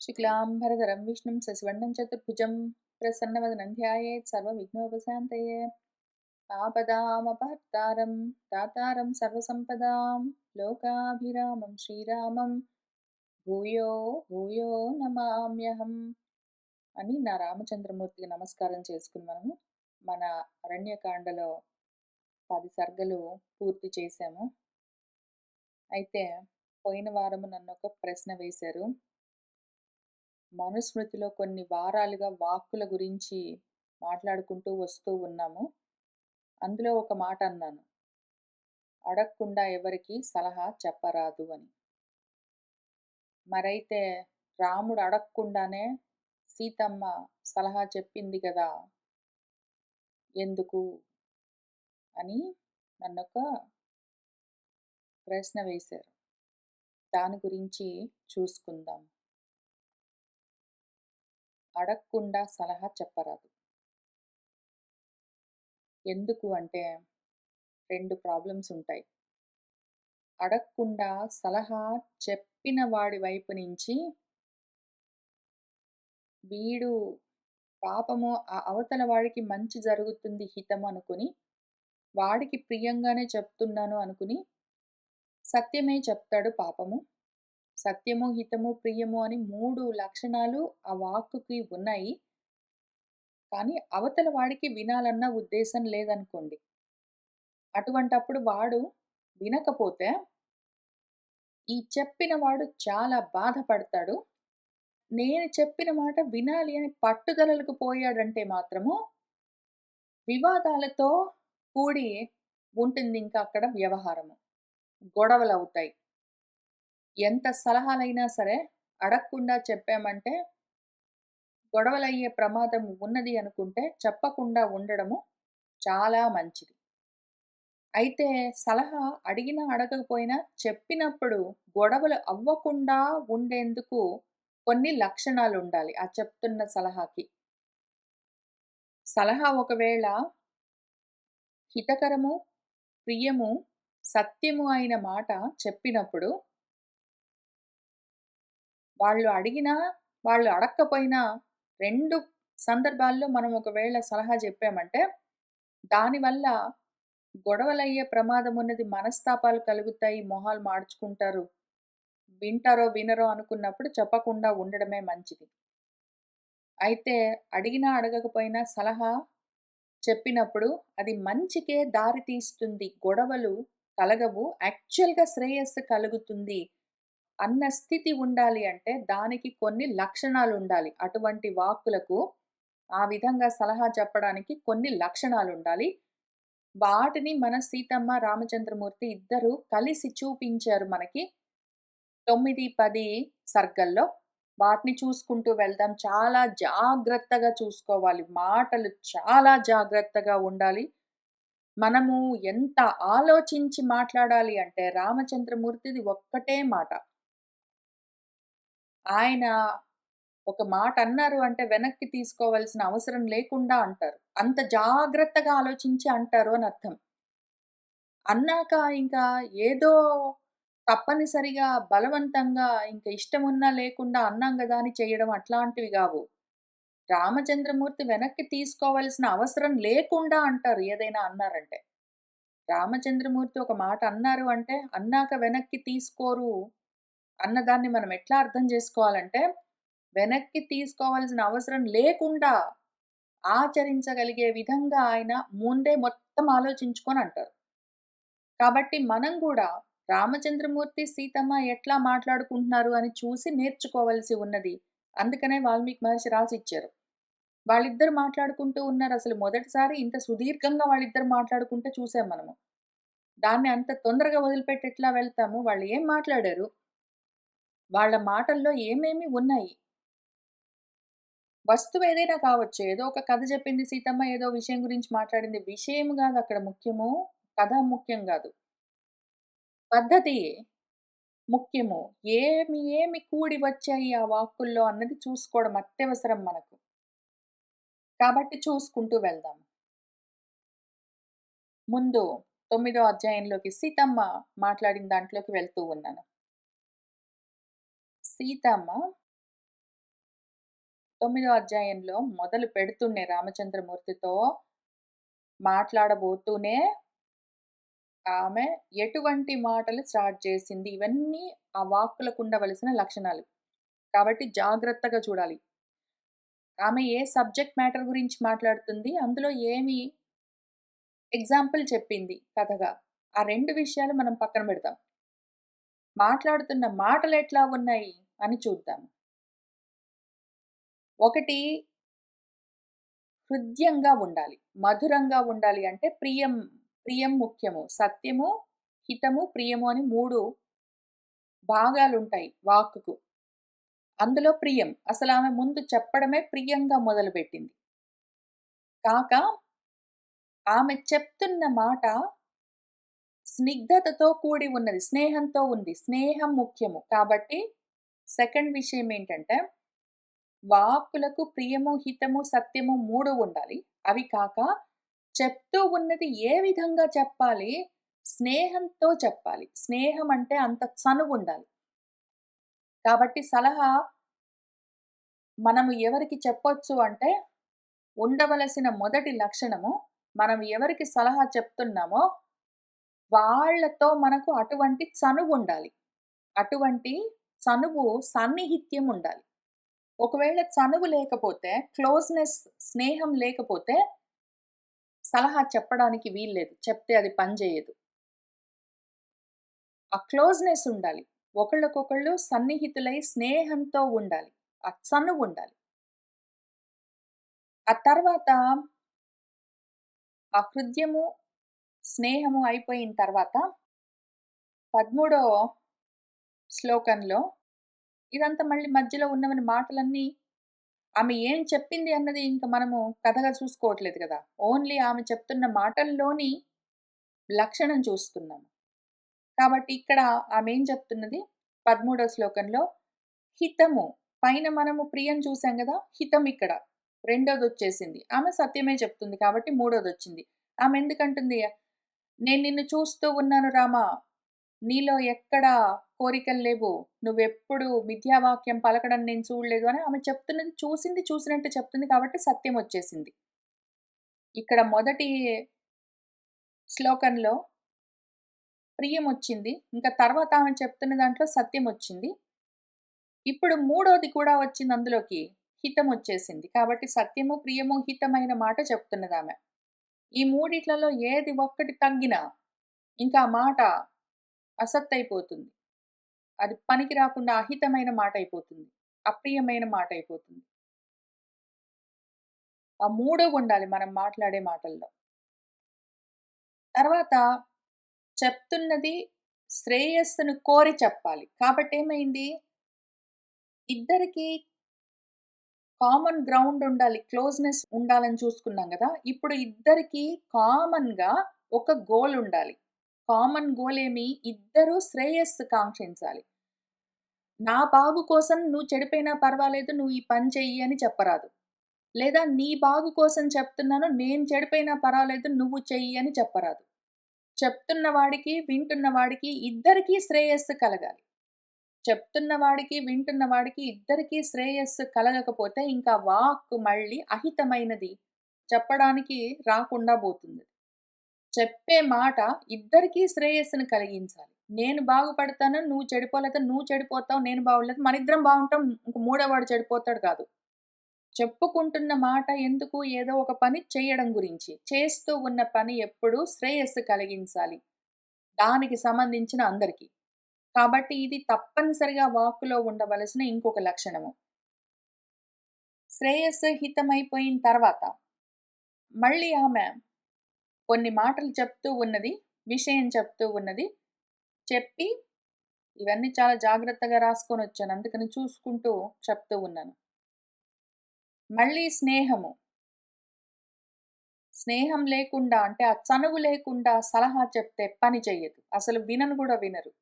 शुक्लाम्बरधरं विष्णुं शशिवर्णं चतुर्भुजं प्रसन्नवदनं ध्यायेत् सर्वविघ्नोपशान्तये। आपदामपहर्तारं दातारं सर्वसम्पदां लोकाभिरामं श्रीरामं భూయో భూయో నమామ్యహం అని నా రామచంద్రమూర్తికి నమస్కారం చేసుకుని మన అరణ్యకాండలో 10 సర్గలు పూర్తి చేశాము. అయితే పోయిన వారము నన్ను ఒక ప్రశ్న వేశారు. మనుస్మృతిలో కొన్ని వారాలుగా వాక్కుల గురించి మాట్లాడుకుంటూ వస్తూ ఉన్నాము. అందులో ఒక మాట అన్నాను, అడగకుండా ఎవరికి సలహా చెప్పరాదు అని. మరైతే రాముడు అడగకుండానే సీతమ్మ సలహా చెప్పింది కదా, ఎందుకు అని నన్నొక ప్రశ్న వేశారు. దాని గురించి చూసుకుందాం. అడగకుండా సలహా చెప్పరాదు. ఎందుకు అంటే 2 ప్రాబ్లమ్స్ ఉంటాయి. అడగకుండా సలహా చెప్పిన వాడి వైపు నుంచి వీడు పాపము ఆ అవతల వాడికి మంచి జరుగుతుంది హితం అనుకుని, వాడికి ప్రియంగానే చెప్తున్నాను అనుకుని సత్యమే చెప్తాడు పాపము. సత్యము, హితము, ప్రియము అని 3 లక్షణాలు ఆ వాక్కుకి ఉన్నాయి. కానీ అవతల వాడికి వినాలన్న ఉద్దేశం లేదనుకోండి. అటువంటప్పుడు వాడు వినకపోతే ఈ చెప్పిన వాడు చాలా బాధపడతాడు. నేను చెప్పిన మాట వినాలి అని పట్టుదలలకు పోయాడంటే మాత్రము వివాదాలతో కూడి ఉంటుంది ఇంకా అక్కడ వ్యవహారము. గొడవలవుతాయి. ఎంత సలహాలైనా సరే అడగకుండా చెప్పామంటే గొడవలయ్యే ప్రమాదం ఉన్నది అనుకుంటే చెప్పకుండా ఉండడము చాలా మంచిది. అయితే సలహా అడిగినా అడగకపోయినా చెప్పినప్పుడు గొడవలు అవ్వకుండా ఉండేందుకు కొన్ని లక్షణాలుండాలి ఆ చెప్తున్న సలహాకి. సలహా ఒకవేళ హితకరము, ప్రియము, సత్యము అయిన మాట చెప్పినప్పుడు వాళ్ళు అడిగినా, వాళ్ళు అడక్కపోయినా 2 సందర్భాల్లో మనం ఒకవేళ సలహా చెప్పామంటే, దానివల్ల గొడవలయ్యే ప్రమాదమున్నది, మనస్తాపాలు కలుగుతాయి, మొహాలు మాడ్చుకుంటారు. వింటారో, వినరో అనుకున్నప్పుడు చెప్పకుండా ఉండడమే మంచిది. అయితే అడిగినా, అడగకపోయినా సలహా చెప్పినప్పుడు అది మంచికే దారి తీస్తుంది. గొడవలు కలగవు. యాక్చువల్‌గా శ్రేయస్సు కలుగుతుంది అన్న స్థితి ఉండాలి అంటే దానికి కొన్ని లక్షణాలుండాలి. అటువంటి వాక్కులకు ఆ విధంగా సలహా చెప్పడానికి కొన్ని లక్షణాలుండాలి. వాటిని మన సీతమ్మ, రామచంద్రమూర్తి ఇద్దరూ కలిసి చూపించారు మనకి 9, 10 సర్గల్లో. వాటిని చూసుకుంటూ వెళ్దాం. చాలా జాగ్రత్తగా చూసుకోవాలి. మాటలు చాలా జాగ్రత్తగా ఉండాలి. మనము ఎంత ఆలోచించి మాట్లాడాలి అంటే రామచంద్రమూర్తిది ఒక్కటే మాట. ఆయన ఒక మాట అన్నారు అంటే వెనక్కి తీసుకోవాల్సిన అవసరం లేకుండా అంటారు. అంత జాగ్రత్తగా ఆలోచించి అంటారు అని అర్థం. అన్నాక ఇంకా ఏదో తప్పనిసరిగా బలవంతంగా ఇంక ఇష్టమున్నా లేకుండా అన్నాం గదా అని చేయడం అట్లాంటివి గావు. రామచంద్రమూర్తి వెనక్కి తీసుకోవాల్సిన అవసరం లేకుండా అంటారు ఏదైనా అన్నారంటే. రామచంద్రమూర్తి ఒక మాట అన్నారు అంటే అన్నాక వెనక్కి తీసుకోరు అన్నదాన్ని మనం ఎట్లా అర్థం జేసుకోవాలంటే, వెనక్కి తీసుకోవాల్సిన అవసరం లేకుండా ఆచరించగలిగే విధంగా ఆయన ముందే మొత్తం ఆలోచించుకొని అంటారు. కాబట్టి మనం గూడా రామచంద్రమూర్తి, సీతమ్మ ఎట్లా మాట్లాడుకుంటున్నారు అని చూసి నేర్చుకోవాల్సి ఉన్నది. అందుకనే వాల్మీకి మహర్షి రాసిచ్చారు. వాళ్ళిద్దరు మాట్లాడుకుంటూ ఉన్నారు. అసలు మొదటిసారి ఇంత సుదీర్ఘంగా వాళ్ళిద్దరు మాట్లాడుకుంటే చూసాం మనము. దాన్ని అంత తొందరగా వదిలిపెట్టి ఎట్లా వెళ్తాము? వాళ్ళు ఏం మాట్లాడారు? వాళ్ళ మాటల్లో ఏమేమి ఉన్నాయి? వస్తువు ఏదైనా కావచ్చు. ఏదో ఒక కథ చెప్పింది సీతమ్మ, ఏదో విషయం గురించి మాట్లాడింది. విషయం గాదు అక్కడ ముఖ్యము. కథ ముఖ్యం గాదు. పద్ధతి ముఖ్యము. ఏమి కూడి వచ్చాయి ఆ వాక్కుల్లో అన్నది చూసుకోవడం అత్యవసరం మనకు. కాబట్టి చూసుకుంటూ వెళ్దాం. ముందు 9వ అధ్యాయంలోకి సీతమ్మ మాట్లాడిన దాంట్లోకి వెళ్తూ ఉన్నాను. సీతమ్మ 19వ అధ్యాయంలో మొదలు పెడుతూనే రామచంద్రమూర్తితో మాట్లాడబోతూనే ఆమె ఎటువంటి మాటలు స్టార్ట్ చేసింది. ఇవన్నీ ఆ వాక్కులకుండవలసిన లక్షణాలు. కాబట్టి జాగ్రత్తగా చూడాలి. ఆమె ఏ సబ్జెక్ట్ మ్యాటర్ గురించి మాట్లాడుతుంది, అందులో ఏమి ఎగ్జాంపుల్ చెప్పింది కథగా. ఆ 2 విషయాలు మనం పక్కన పెడదాం. మాట్లాడుతున్న మాటలెట్లా ఉన్నాయి అని చూద్దాం. ఒకటి హృద్యంగా ఉండాలి. మధురంగా ఉండాలి అంటే ప్రియం ముఖ్యము. సత్యము, హితము, ప్రియము అని 3 భాగాలుంటాయి వాక్కుకు. అందులో ప్రియం. అసలామె ముందు చెప్పడమే ప్రియంగా మొదలుపెట్టింది. కాక ఆమె చెప్తున్న మాట స్నిగ్ధతతో కూడి ఉన్నది. స్నేహంతో ఉంది. స్నేహం ముఖ్యము. కాబట్టి సెకండ్ విషయం ఏంటంటే, వాక్కులకు ప్రియము, హితము, సత్యము 3 ఉండాలి. అవి కాక చెప్తూ ఉన్నది ఏ విధంగా చెప్పాలి? స్నేహంతో చెప్పాలి. స్నేహం అంటే అంత చనువుండాలి. కాబట్టి సలహా మనము ఎవరికి చెప్పొచ్చు అంటే, ఉండవలసిన మొదటి లక్షణము, మనం ఎవరికి సలహా చెప్తున్నామో, వాళ్ళతో మనకు అటువంటి చనువుండాలి. అటువంటి చనువు, సాన్నిహిత్యం ఉండాలి. ఒకవేళ చనువు లేకపోతే, క్లోజ్‌నెస్ స్నేహం లేకపోతే, సలహా చెప్పడానికి వీల్లేదు. చెప్తే అది పని చేయదు. ఆ క్లోజ్‌నెస్ ఉండాలి. ఒకళ్ళకొకళ్ళు సన్నిహితులై స్నేహంతో ఉండాలి. ఆ చనువుండాలి. ఆ తర్వాత ఆ హృద్యము, స్నేహము అయిపోయిన తర్వాత 13 శ్లోకంలో ఇదంతా మళ్ళీ మధ్యలో ఉన్నవని మాటలన్నీ ఆమె ఏం చెప్పింది అన్నది ఇంక మనము కథగా చూసుకోవట్లేదు గదా! ఓన్లీ ఆమె చెప్తున్న మాటల్లోని లక్షణం చూస్తున్నాము. కాబట్టి ఇక్కడ ఆమేం చెప్తున్నది 13 శ్లోకంలో హితము. పైన మనము ప్రియం చూసాం గదా! హితం ఇక్కడ. రెండోదొచ్చేసింది. ఆమె సత్యమే చెప్తుంది కాబట్టి మూడోదొచ్చింది. ఆమె ఎందుకంటుంది, "నేను నిన్ను చూస్తూ ఉన్నాను రామా! నీలో ఎక్కడా కోరికలు లేవు. నువ్వెప్పుడు మిథ్యావాక్యం పలకడం నేను చూడలేదు" అని ఆమె చెప్తున్నది చూసింది చూసినట్టు చెప్తుంది కాబట్టి సత్యమొచ్చేసింది. ఇక్కడ మొదటి శ్లోకంలో ప్రియమొచ్చింది. ఇంకా తర్వాత ఆమె చెప్తున్న దాంట్లో సత్యమొచ్చింది. ఇప్పుడు మూడోది కూడా వచ్చింది అందులోకి. హితమొచ్చేసింది. కాబట్టి సత్యము, ప్రియము, హితమైన మాట చెప్తున్నదామె. ఈ మూడిట్లలో ఏది ఒక్కటి తగ్గినా, ఇంకా ఆ మాట అసత్తయిపోతుంది. అది పనికి రాకుండా అహితమైన మాటయిపోతుంది. అప్రియమైన మాటయిపోతుంది. ఆ 3 ఉండాలి మనం మాట్లాడే మాటల్లో. తర్వాత చెప్తున్నది శ్రేయస్సును కోరి చెప్పాలి. కాబట్టేమైంది? ఇద్దరికీ కామన్ గ్రౌండ్ ఉండాలి. క్లోజ్‌నెస్ ఉండాలని చూసుకున్నాం గదా! ఇప్పుడు ఇద్దరికీ కామన్‌గా ఒక గోల్ ఉండాలి. కామన్ గోల్ ఏమి? ఇద్దరు శ్రేయస్సు కాంక్షించాలి. నా బాగు కోసం నువ్వు చెడిపోయినా పర్వాలేదు. నువ్వు ఈ పని చెయ్యి అని చెప్పరాదు. లేదా నీ బాగు కోసం చెప్తున్నాను. నేను చెడిపోయినా పర్వాలేదు. నువ్వు చెయ్యి అని చెప్పరాదు. చెప్తున్న వాడికి, వింటున్న వాడికి ఇద్దరికీ శ్రేయస్సు కలగాలి. చెప్తున్న వాడికి, వింటున్న వాడికి ఇద్దరికీ శ్రేయస్సు కలగకపోతే ఇంకా వాక్కు మళ్ళీ అహితమైనది చెప్పడానికి రాకుండా పోతుంది. చెప్పే మాట ఇద్దరికీ శ్రేయస్సుని కలిగించాలి. నేను బాగుపడతాను, నువ్వు చెడిపోలేదు, నువ్వు చెడిపోతావు, నేను బాగులేదు. మనిద్దరం బాగుంటాం. ఇంక మూడోవాడు చెడిపోతాడు కాదు. చెప్పుకుంటున్న మాట ఎందుకు? ఏదో ఒక పని చేయడం గురించి. చేస్తూ ఉన్న పని ఎప్పుడూ శ్రేయస్సు కలిగించాలి. దానికి సంబంధించిన అందరికి. కాబట్టి ఇది తప్పనిసరిగా వాక్కులో ఉండవలసిన ఇంకొక లక్షణము. శ్రేయస్సు హితమైపోయిన తర్వాత మళ్ళీ ఆమె కొన్ని మాటలు చెప్తూ ఉన్నది. విషయం చెప్తూ ఉన్నది. చెప్పి ఇవన్నీ చాలా జాగ్రత్తగా రాసుకొనొచ్చాను. అందుకని చూసుకుంటూ చెప్తూ ఉన్నాను. మళ్ళీ స్నేహము. స్నేహం లేకుండా అంటే ఆ చనువు లేకుండా సలహా చెప్తే పని చెయ్యదు. అసలు వినను గూడా వినరు.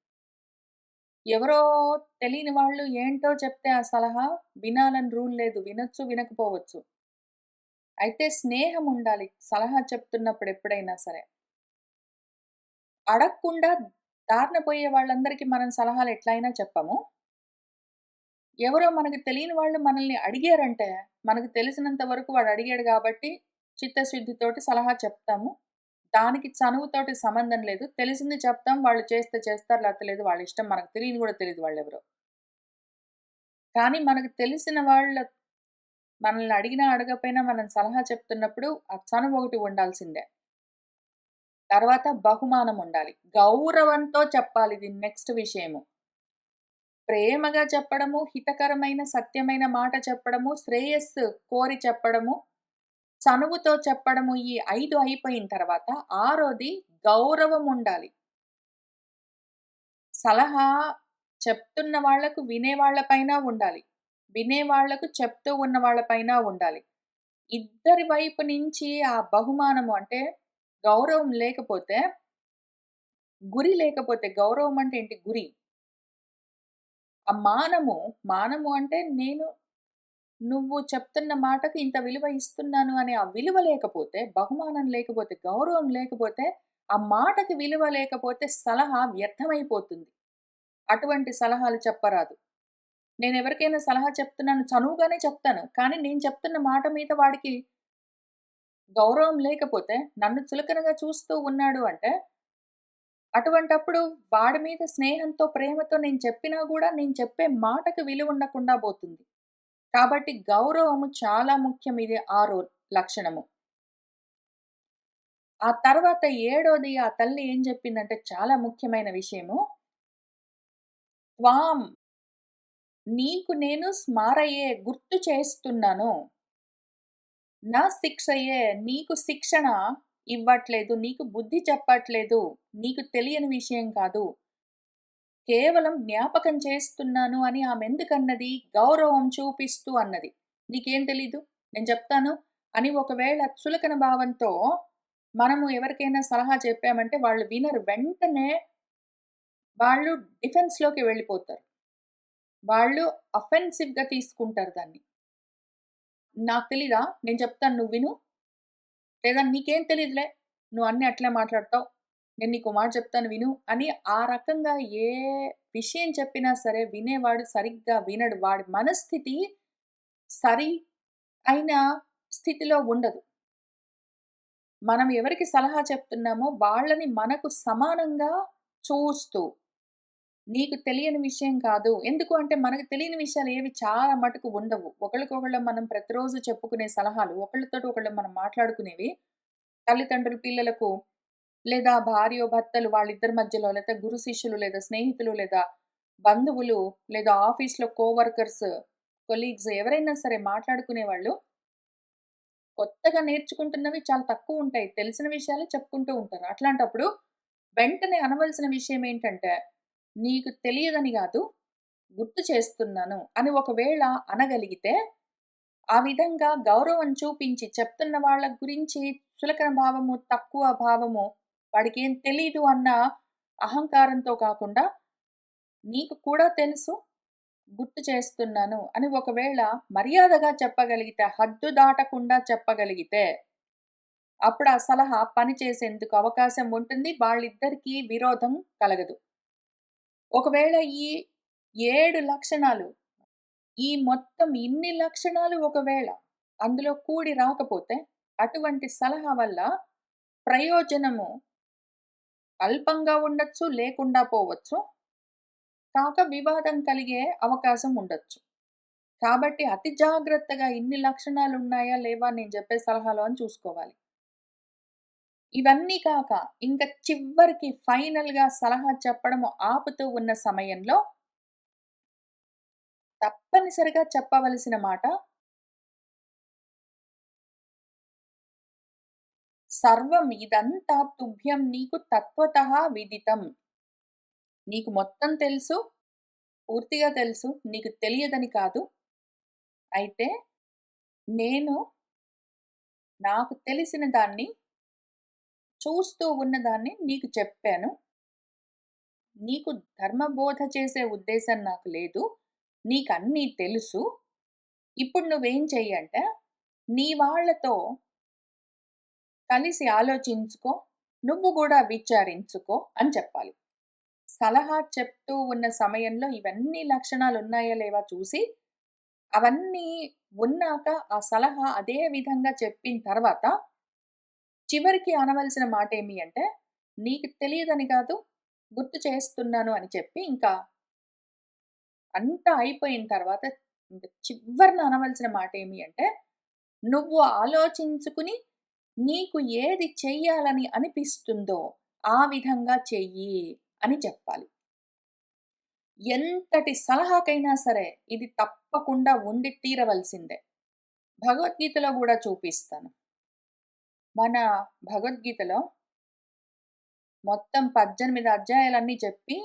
ఎవరో తెలియని వాళ్ళు ఏంటో చెప్తే ఆ సలహా వినాలని రూల్ లేదు. వినొచ్చు, వినకపోవచ్చు. అయితే స్నేహం ఉండాలి సలహా చెప్తున్నప్పుడు ఎప్పుడైనా సరే. అడగకుండా దారిన పోయే వాళ్ళందరికీ మనం సలహాలు ఎట్లైనా చెప్పము. ఎవరో మనకు తెలియని వాళ్ళు మనల్ని అడిగారంటే, మనకు తెలిసినంత వరకు వాడు అడిగాడు గాబట్టి, చిత్తశుద్ధితోటి సలహా చెప్తాము. దానికి చనువుతోటి సంబంధం లేదు. తెలిసింది చెప్తాం. వాళ్ళు చేస్తే చేస్తారు. లేకపోతే లేదు. వాళ్ళ ఇష్టం. మనకు తెలియని గూడా తెలీదు వాళ్ళెవరో. కానీ మనకు తెలిసిన వాళ్ళ మనల్ని అడిగినా, అడగకపోయినా మనం సలహా చెప్తున్నప్పుడు ఆ చనువు ఒకటి ఉండాల్సిందే. తర్వాత బహుమానం ఉండాలి. గౌరవంతో చెప్పాలి. ఇది నెక్స్ట్ విషయము. ప్రేమగా చెప్పడము, హితకరమైన, సత్యమైన మాట చెప్పడము, శ్రేయస్సు కోరి చెప్పడము, చనువుతో చెప్పడము ఈ 5 అయిపోయిన తర్వాత ఆరోది గౌరవం ఉండాలి. సలహా చెప్తున్న వాళ్ళకు వినేవాళ్ళ పైన ఉండాలి. వినేవాళ్ళకు చెప్తూ ఉన్న వాళ్ళ పైన ఉండాలి. ఇద్దరి వైపు నుంచి ఆ బహుమానము అంటే గౌరవం లేకపోతే, గురి లేకపోతే గౌరవం అంటే ఏంటి? గురి. ఆ మానము అంటే నువ్వు చెప్తున్న మాటకి ఇంత విలువ ఇస్తున్నాను అనే ఆ విలువ లేకపోతే, బహుమానం లేకపోతే, గౌరవం లేకపోతే, ఆ మాటకి విలువ లేకపోతే సలహా వ్యర్థమైపోతుంది. అటువంటి సలహాలు చెప్పరాదు. నేనెవరికైనా సలహా చెప్తున్నాను చనువుగానే చెప్తాను. కానీ నేను చెప్తున్న మాట మీద వాడికి గౌరవం లేకపోతే, నన్ను చులకనగా చూస్తూ ఉన్నాడు అంటే, అటువంటప్పుడు వాడి మీద స్నేహంతో, ప్రేమతో నేను చెప్పినా గూడా నేను చెప్పే మాటకి విలువ ఉండకుండా బోతుంది. కాబట్టి గౌరవము చాలా ముఖ్యం. ఇది ఆరో లక్షణము. ఆ తర్వాత ఏడోది ఆ తల్లి ఏం జెప్పిందంటే చాలా ముఖ్యమైన విషయము. త్వాం నీకు నేను స్మారయే గుర్తు చేస్తున్నాను. నా శిక్షయే నీకు శిక్షణ ఇవ్వట్లేదు. నీకు బుద్ధి చెప్పట్లేదు. నీకు తెలియని విషయం కాదు. కేవలం జ్ఞాపకం చేస్తున్నాను అని ఆమెందుకన్నది? గౌరవం చూపిస్తూ అన్నది. నీకేం తెలీదు? నేను చెప్తాను అని ఒకవేళ చులకన భావంతో మనము ఎవరికైనా సలహా చెప్పామంటే వాళ్ళు వినరు. వెంటనే వాళ్ళు డిఫెన్స్‌లోకి వెళ్ళిపోతారు. వాళ్ళు అఫెన్సివ్‌గా తీసుకుంటారు దాన్ని. నాకు తెలీదా? నేను చెప్తాను నువ్వు విను. లేదా నీకేం తెలీదులే. నువ్వు అన్నీ అట్లే మాట్లాడతావు. నేను నీకో మాట చెప్తాను విను అని ఆ రకంగా ఏ విషయం చెప్పినా సరే వినేవాడు సరిగ్గా వినడు. వాడి మనస్థితి సరి అయిన స్థితిలో ఉండదు. మనం ఎవరికి సలహా చెప్తున్నామో వాళ్ళని మనకు సమానంగా చూస్తూ, నీకు తెలియని విషయం కాదు. ఎందుకు అంటే మనకు తెలియని విషయాలు ఏవి చాలా మటుకు ఉండవు. ఒకళ్ళకొకళ్ళం మనం ప్రతిరోజు చెప్పుకునే సలహాలు, ఒకళ్ళతోటి ఒకళ్ళం మనం మాట్లాడుకునేవి తల్లిదండ్రులు పిల్లలకు లేదా భార్యో, భర్తలు వాళ్ళిద్దరి మధ్యలో లేతే గురు శిష్యులు లేదా స్నేహితులు లేదా బంధువులు లేదా ఆఫీస్‌లో కోవర్కర్స్, కొలీగ్స్ ఎవరైనా సరే మాట్లాడుకునేవాళ్ళు కొత్తగా నేర్చుకుంటున్నవి చాలా తక్కువుంటాయి. తెలిసిన విషయాలే చెప్పుకుంటూ ఉంటారు. అట్లాంటప్పుడు వెంటనే అనవలసిన విషయం ఏంటంటే, "నీకు తెలియదని గాదు, గుర్తు చేస్తున్నాను" అని ఒకవేళ అనగలిగితే, ఆ విధంగా గౌరవం చూపించి చెప్తున్న వాళ్ళ గురించి చులకన భావము, తక్కువ భావము, వాడికేం తెలీదు అన్న అహంకారంతో కాకుండా, "నీకు కూడా తెలుసు, గుర్తు చేస్తున్నాను" అని ఒకవేళ మర్యాదగా చెప్పగలిగితే, హద్దు దాటకుండా చెప్పగలిగితే, అప్పుడు ఆ సలహా పనిచేసేందుకు అవకాశం ఉంటుంది. వాళ్ళిద్దరికీ విరోధం కలగదు. ఒకవేళ ఈ 7 లక్షణాలు, ఈ మొత్తం ఇన్ని లక్షణాలు ఒకవేళ అందులో కూడి రాకపోతే, అటువంటి సలహా వల్ల ప్రయోజనము అల్పంగా ఉండొచ్చు, లేకుండా పోవచ్చు. వివాదం కలిగే అవకాశం ఉండొచ్చు. కాబట్టి అతి జాగ్రత్తగా ఇన్ని లక్షణాలున్నాయా, లేవా నేను చెప్పే సలహాలో అని చూసుకోవాలి. ఇవన్నీ కాక ఇంక చివరికి ఫైనల్‌గా సలహా చెప్పడము ఆపుతూ ఉన్న సమయంలో తప్పనిసరిగా చెప్పవలసిన మాట సర్వం ఇదంతా తుభ్యం నీకు తత్వతః విదితం. నీకు మొత్తం తెలుసు, పూర్తిగా తెలుసు. నీకు తెలియదని కాదు. అయితే నేను నాకు తెలిసిన దాన్ని, చూస్తూ ఉన్నదాన్ని నీకు చెప్పాను. నీకు ధర్మబోధ చేసే ఉద్దేశం నాకు లేదు. నీకన్నీ తెలుసు. ఇప్పుడు నువ్వేం చెయ్యంటే, నీ వాళ్ళతో కలిసి ఆలోచించుకో. నువ్వు గూడా విచారించుకో అని చెప్పాలి. సలహా చెప్తూ ఉన్న సమయంలో ఇవన్నీ లక్షణాలున్నాయా లేవా చూసి, అవన్నీ ఉన్నాక ఆ సలహా అదే విధంగా చెప్పిన తర్వాత, చివరికి అనవలసిన మాటేమి అంటే, "నీకు తెలియదని కాదు, గుర్తు చేస్తున్నాను" అని చెప్పి ఇంకా అంతా అయిపోయిన తర్వాత ఇంక చివరన అనవలసిన మాటేమి అంటే, "నువ్వు ఆలోచించుకుని నీకు ఏది చెయ్యాలని అనిపిస్తుందో ఆ విధంగా చెయ్యి" అని చెప్పాలి. ఎంతటి సలహాకైనా సరే ఇది తప్పకుండా ఉండి తీరవలసిందే. భగవద్గీతలో గూడా చూపిస్తాను. మన భగవద్గీతలో మొత్తం 18 అధ్యాయాలన్నీ చెప్పి,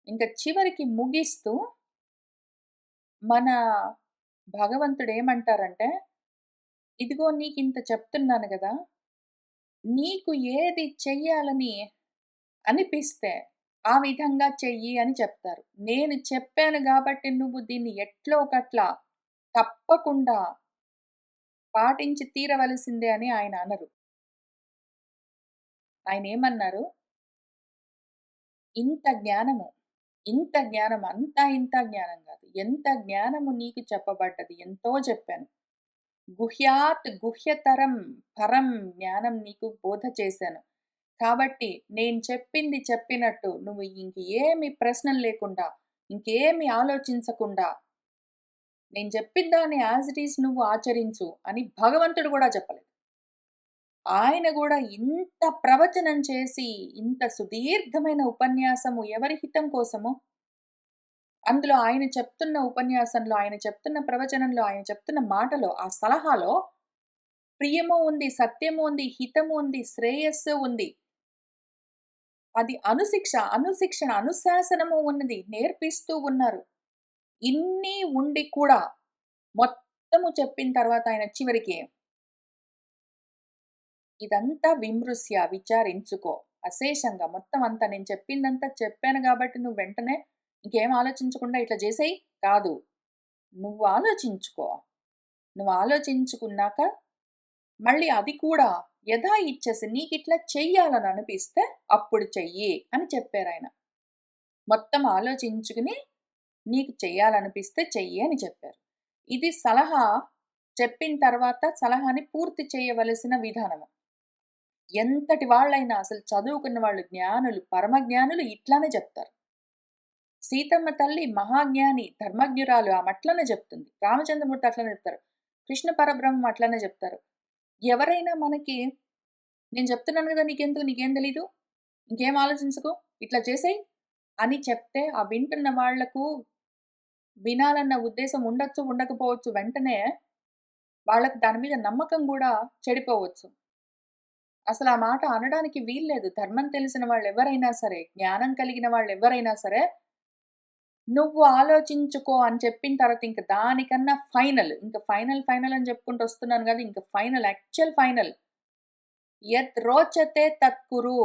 ఇంక చివరికి ముగిస్తూ మన భగవంతుడేమంటారంటే, "ఇదిగో నీకింత చెప్తున్నాను గదా! నీకు ఏది చెయ్యాలని అనిపిస్తే ఆ విధంగా చెయ్యి" అని చెప్తారు. నేను చెప్పాను గాబట్టి నువ్వు దీన్ని ఎట్లో ఒకట్ల తప్పకుండా పాటించి తీరవలసిందే అని ఆయన అనరు. ఆయనేమన్నారు, "ఇంత జ్ఞానము, ఇంత జ్ఞానం అంతా ఇంత జ్ఞానం గాదు. ఎంత జ్ఞానము నీకు చెప్పబడ్డది. ఎంతో చెప్పాను. గుహ్యాత్ గుహ్యతరం పరం జ్ఞానం నీకు బోధ చేశాను. కాబట్టి నేను చెప్పింది చెప్పినట్టు నువ్వు ఇంక ఏమి ప్రశ్నలు లేకుండా, ఇంకేమి ఆలోచించకుండా, నేను చెప్పిన దాన్ని యాజ్ ఇట్ ఈజ్ నువ్వు ఆచరించు" అని భగవంతుడు గూడా చెప్పలేదు. ఆయన గూడా ఇంత ప్రవచనం చేసి, ఇంత సుదీర్ఘమైన ఉపన్యాసము ఎవరి హితం కోసము? అందులో ఆయన చెప్తున్న ఉపన్యాసంలో, ఆయన చెప్తున్న ప్రవచనంలో, ఆయన చెప్తున్న మాటలో, ఆ సలహాలో ప్రియము ఉంది, సత్యము ఉంది, హితము ఉంది, శ్రేయస్సు ఉంది. అది అనుశిక్షణ, అనుశాసనము ఉన్నది. నేర్పిస్తూ ఉన్నారు. ఇన్ని ఉండి కూడా మొత్తము చెప్పిన తర్వాత ఆయన చివరికి ఇదంతా విమృశ్య విచారించుకో. అశేషంగా మొత్తం అంతా నేను చెప్పిందంతా చెప్పాను గాబట్టి నువ్వు వెంటనే ఇంకేం ఆలోచించకుండా ఇట్లా జేసేయి కాదు. నువ్వు ఆలోచించుకో. నువ్వు ఆలోచించుకున్నాక మళ్ళీ అది కూడా యథాయిచ్ఛసి నీకిట్లా చెయ్యాలని అనిపిస్తే అప్పుడు చెయ్యి అని చెప్పారాయన. మొత్తం ఆలోచించుకుని నీకు చెయ్యాలనిపిస్తే చెయ్యి అని చెప్పారు. ఇది సలహా చెప్పిన తర్వాత సలహాని పూర్తి చేయవలసిన విధానము. ఎంతటి వాళ్ళైనా అసలు చదువుకున్న వాళ్ళు జ్ఞానులు, పరమజ్ఞానులు ఇట్లానే చెప్తారు. సీతమ్మ తల్లి మహాజ్ఞాని, ధర్మజ్ఞురాలు ఆమట్లనే చెప్తుంది. రామచంద్రమూర్తి అట్లనే చెప్తారు. కృష్ణ పరబ్రహ్మం అట్లనే చెప్తారు. ఎవరైనా మనకి నేను చెప్తున్నాను గదా! నీకెందుకు నీకేం తెలీదు? ఇంకేం ఆలోచించకు. ఇట్లా చేసేయి అని చెప్తే ఆ వింటున్న వాళ్లకు వినాలన్న ఉద్దేశం ఉండొచ్చు, ఉండకపోవచ్చు. వెంటనే వాళ్ళకి దాని మీద నమ్మకం గూడా చెడిపోవచ్చు. అసలు ఆ మాట అనడానికి వీల్లేదు. ధర్మం తెలిసిన వాళ్ళెవరైనా సరే, జ్ఞానం కలిగిన వాళ్ళెవ్వరైనా సరే, నువ్వు ఆలోచించుకో అని చెప్పిన తర్వాత ఇంక దానికన్నా ఫైనల్. ఇంక ఫైనల్ అని చెప్పుకుంటూ వస్తున్నాను గదా! ఇంక ఫైనల్ యాక్చువల్ ఫైనల్. యత్ రోచతే తత్ కురు.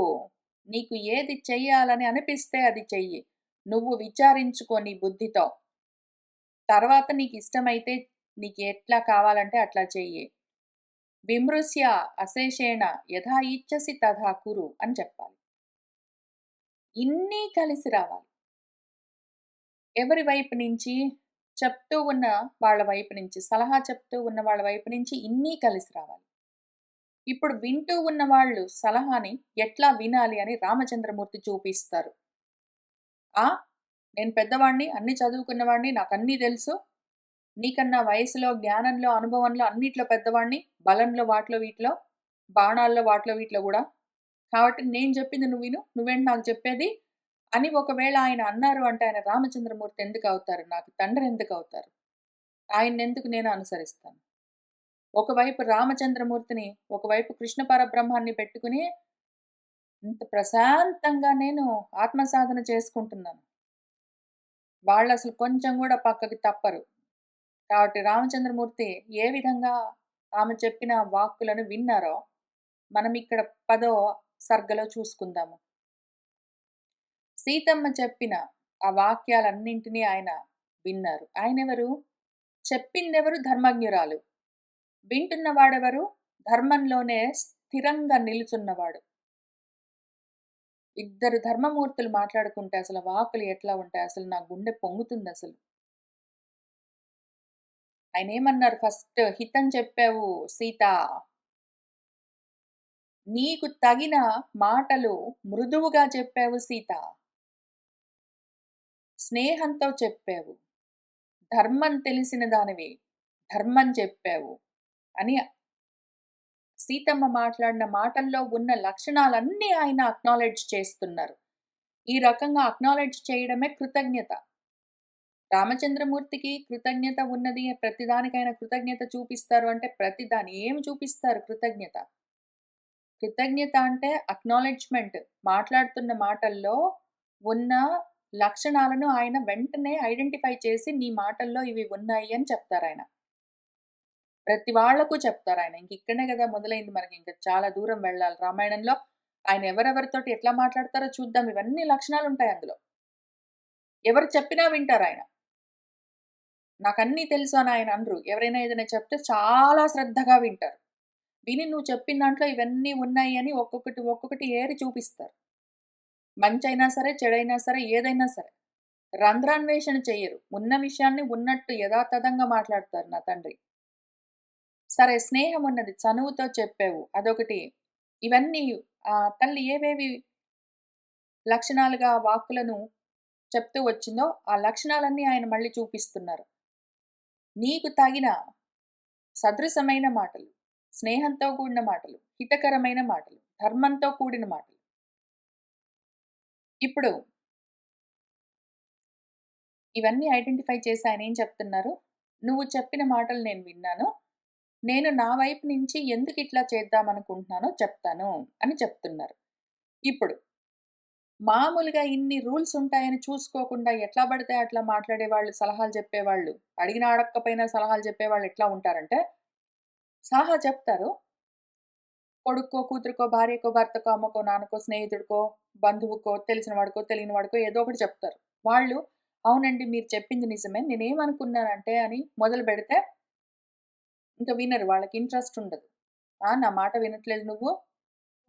నీకు ఏది చెయ్యాలని అనిపిస్తే అది చెయ్యి. నువ్వు విచారించుకో నీ బుద్ధితో. తర్వాత నీకిష్టమైతే నీకెట్లా కావాలంటే అట్లా చెయ్యి. విమృశ్య అశేషేణ యథా ఇచ్చసి తథా కురు అని చెప్పాలి. ఇన్నీ కలిసి రావాలి. ఎవరి వైపు నుంచి? చెప్తూ ఉన్న వాళ్ళ వైపు నుంచి, సలహా చెప్తూ ఉన్న వాళ్ళ వైపు నుంచి ఇన్నీ కలిసి రావాలి. ఇప్పుడు వింటూ ఉన్న వాళ్ళు సలహాని ఎట్లా వినాలి అని రామచంద్రమూర్తి చూపిస్తారు. ఆ! నేను పెద్దవాడిని, అన్నీ చదువుకున్నవాడిని, నాకన్నీ తెలుసు. నీకన్నా వయసులో, జ్ఞానంలో, అనుభవంలో అన్నిట్లో పెద్దవాడిని. బలంలో వాటిలో వీటిలో, బాణాల్లో వాటిలో వీటిలో గూడా. కాబట్టి నేను చెప్పింది నువ్వు విను. నువ్వేంటి నాకు చెప్పేది? అని ఒకవేళ ఆయన అన్నారు అంటే ఆయన రామచంద్రమూర్తి ఎందుకవుతారు? నాకు తండ్రెందుకవుతారు? ఆయన్నెందుకు నేను అనుసరిస్తాను? ఒకవైపు రామచంద్రమూర్తిని, ఒకవైపు కృష్ణ పరబ్రహ్మాన్ని పెట్టుకుని ఇంత ప్రశాంతంగా నేను ఆత్మ సాధన చేసుకుంటున్నాను. వాళ్ళసలు కొంచెం గూడా పక్కకి తప్పరు. కాబట్టి రామచంద్రమూర్తి ఏ విధంగా ఆమె చెప్పిన వాక్కులను విన్నారో, మనమిక్కడ 10వ సర్గలో చూసుకుందాము. సీతమ్మ చెప్పిన ఆ వాక్యాలన్నింటినీ ఆయన విన్నారు. ఆయనెవరు? చెప్పిందెవరు? ధర్మజ్ఞురాలు. వింటున్నవాడెవరు? ధర్మంలోనే స్థిరంగా నిలుచున్నవాడు. ఇద్దరు ధర్మమూర్తులు మాట్లాడుకుంటే అసలు వాక్కులు ఎట్లా ఉంటాయి? అసలు నా గుండె పొంగుతుందసలు. ఆయనేమన్నారు ఫస్ట్ హితం చెప్పావు సీత. నీకు తగిన మాటలు మృదువుగా చెప్పావు సీత. స్నేహంతో చెప్పావు. ధర్మం తెలిసిన దానివి. ధర్మం చెప్పావు. అని సీతమ్మ మాట్లాడిన మాటల్లో ఉన్న లక్షణాలన్నీ ఆయన అక్నాలెడ్జ్ చేస్తున్నారు. ఈ రకంగా అక్నాలెడ్జ్ చేయడమే కృతజ్ఞత. రామచంద్రమూర్తికి కృతజ్ఞత ఉన్నది. ప్రతిదానికైనా కృతజ్ఞత చూపిస్తారు అంటే ప్రతిదాని ఏమి చూపిస్తారు కృతజ్ఞత? కృతజ్ఞత అంటే అక్నాలెడ్జ్‌మెంట్. మాట్లాడుతున్న మాటల్లో ఉన్న లక్షణాలను ఆయన వెంటనే ఐడెంటిఫై చేసి, నీ మాటల్లో ఇవి ఉన్నాయి అని చెప్తారాయన. ప్రతి వాళ్ళకు చెప్తారాయన. ఇక్కడనే గదా మొదలైంది మనకి. ఇంక చాలా దూరం వెళ్ళాలి. రామాయణంలో ఆయన ఎవరెవరితోటి ఎట్లా మాట్లాడతారో చూద్దాం. ఇవన్నీ లక్షణాలుంటాయి అందులో. ఎవరు చెప్పినా వింటారాయన. నాకన్నీ తెలుసు అని ఆయన అనరు. ఎవరైనా ఏదైనా చెప్తే చాలా శ్రద్ధగా వింటారు. విని నువ్వు చెప్పిన దాంట్లో ఇవన్నీ ఉన్నాయి అని ఒక్కొక్కటి, ఒక్కొక్కటి ఏరి చూపిస్తారు. మంచైనా సరే, చెడైనా సరే, ఏదైనా సరే. రంధ్రాన్వేషణ చెయ్యరు. ఉన్న విషయాన్ని ఉన్నట్టు యథాతథంగా మాట్లాడతారు నా తండ్రి. సరే స్నేహమున్నది చనువుతో చెప్పావు. అదొకటి. ఇవన్నీ తల్లి ఏవేవి లక్షణాలుగా వాక్కులను చెప్తూ వచ్చిందో, ఆ లక్షణాలన్నీ ఆయన మళ్ళీ చూపిస్తున్నారు. నీకు తగిన సదృశమైన మాటలు, స్నేహంతో కూడిన మాటలు, హితకరమైన మాటలు, ధర్మంతో కూడిన మాటలు. ఇప్పుడు ఇవన్నీ ఐడెంటిఫై చేసి ఆయనేం చెప్తున్నారు, "నువ్వు చెప్పిన మాటలు నేను విన్నాను. నేను నా వైపు నుంచి ఎందుకిట్లా చేద్దామనుకుంటున్నానో చెప్తాను" అని చెప్తున్నారు. ఇప్పుడు మామూలుగా ఇన్ని రూల్స్ ఉంటాయని చూసుకోకుండా ఎట్లా పడితే అట్లా మాట్లాడేవాళ్ళు, సలహాలు చెప్పేవాళ్ళు, అడిగినా అడక్కపోయినా సలహాలు చెప్పేవాళ్ళు ఎట్లా ఉంటారంటే, సలహా చెప్తారు. కొడుక్కో, కూతురికో, భార్యకో, భర్తకో, అమ్మకో, నాన్నకో, స్నేహితుడికో, బంధువుకో, తెలిసిన వాడికో, తెలియని వాడికో ఏదో ఒకటి చెప్తారు. వాళ్ళు అవునండి మీరు చెప్పింది నిజమే. నేనేమనుకున్నానంటే అని మొదలుపెడితే ఇంక వినరు. వాళ్ళకి ఇంట్రెస్ట్ ఉండదు. నా మాట వినట్లేదు నువ్వు.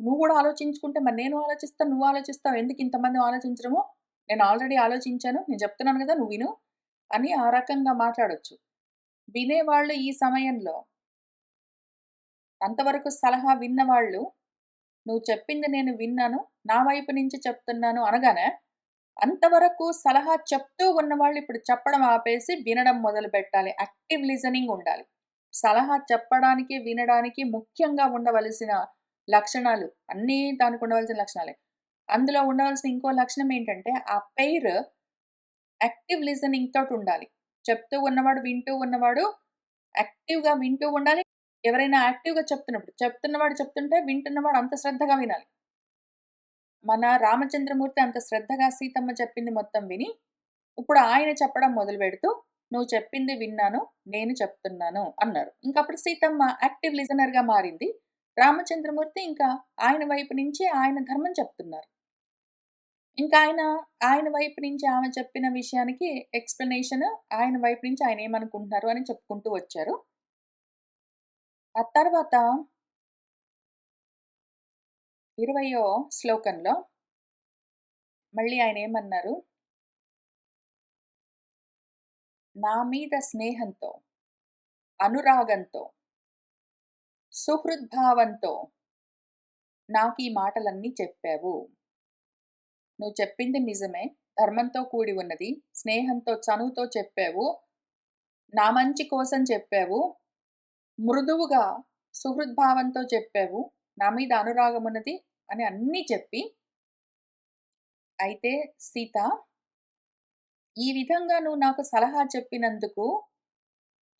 నువ్వు గూడా ఆలోచించుకుంటే మరి నేను ఆలోచిస్తాను, నువ్వు ఆలోచిస్తావు. ఎందుకు ఇంతమంది ఆలోచించడము? నేను ఆల్రెడీ ఆలోచించాను. నేను చెప్తున్నాను గదా! నువ్వు విను అని ఆ రకంగా మాట్లాడొచ్చు. వినేవాళ్ళు ఈ సమయంలో అంతవరకు సలహా విన్నవాళ్ళు, "నువ్వు చెప్పింది నేను విన్నాను. నా వైపు నుంచి చెప్తున్నాను" అనగానే, అంతవరకు సలహా చెప్తూ ఉన్నవాళ్ళు ఇప్పుడు చెప్పడం ఆపేసి వినడం మొదలుపెట్టాలి. యాక్టివ్ లిజనింగ్ ఉండాలి. సలహా చెప్పడానికి, వినడానికి ముఖ్యంగా ఉండవలసిన లక్షణాలు అన్నీ దానికి ఉండవలసిన లక్షణాలే. అందులో ఉండవలసిన ఇంకో లక్షణం ఏంటంటే, ఆ పెయిర్ యాక్టివ్ లిజనింగ్ తోటుండాలి. చెప్తూ ఉన్నవాడు, వింటూ ఉన్నవాడు యాక్టివ్‌గా వింటూ ఉండాలి. ఎవరైనా యాక్టివ్‌గా చెప్తున్నప్పుడు, చెప్తున్నవాడు చెప్తుంటే వింటున్నవాడు అంత శ్రద్ధగా వినాలి. మన రామచంద్రమూర్తి అంత శ్రద్ధగా సీతమ్మ చెప్పింది మొత్తం విని, ఇప్పుడు ఆయన చెప్పడం మొదలుపెడుతూ, "నువ్వు చెప్పింది విన్నాను. నేను చెప్తున్నాను" అన్నారు. ఇంకప్పుడు సీతమ్మ యాక్టివ్ లిజనర్‌గా మారింది. రామచంద్రమూర్తి ఇంకా ఆయన వైపు నుంచి ఆయన ధర్మం చెప్తున్నారు. ఇంకా ఆయన వైపు నుంచి ఆమె చెప్పిన విషయానికి ఎక్స్‌ప్లనేషన్ ఆయన వైపు నుంచి ఆయన ఏమనుకుంటున్నారు అని చెప్పుకుంటూ వచ్చారు. ఆ తర్వాత 20వ శ్లోకంలో మళ్ళీ ఆయనేమన్నారు, "నా మీద స్నేహంతో, అనురాగంతో, సుహృద్భావంతో నాకీ మాటలన్నీ చెప్పావు. నువ్వు చెప్పింది నిజమే. ధర్మంతో కూడి ఉన్నది. స్నేహంతో, చనువుతో చెప్పావు. నా మంచి కోసం చెప్పావు. మృదువుగా సుహృద్భావంతో చెప్పావు. నా మీద అనురాగమున్నది" అని అన్నీ చెప్పి, అయితే సీత, ఈ విధంగా నువ్వు నాకు సలహా చెప్పినందుకు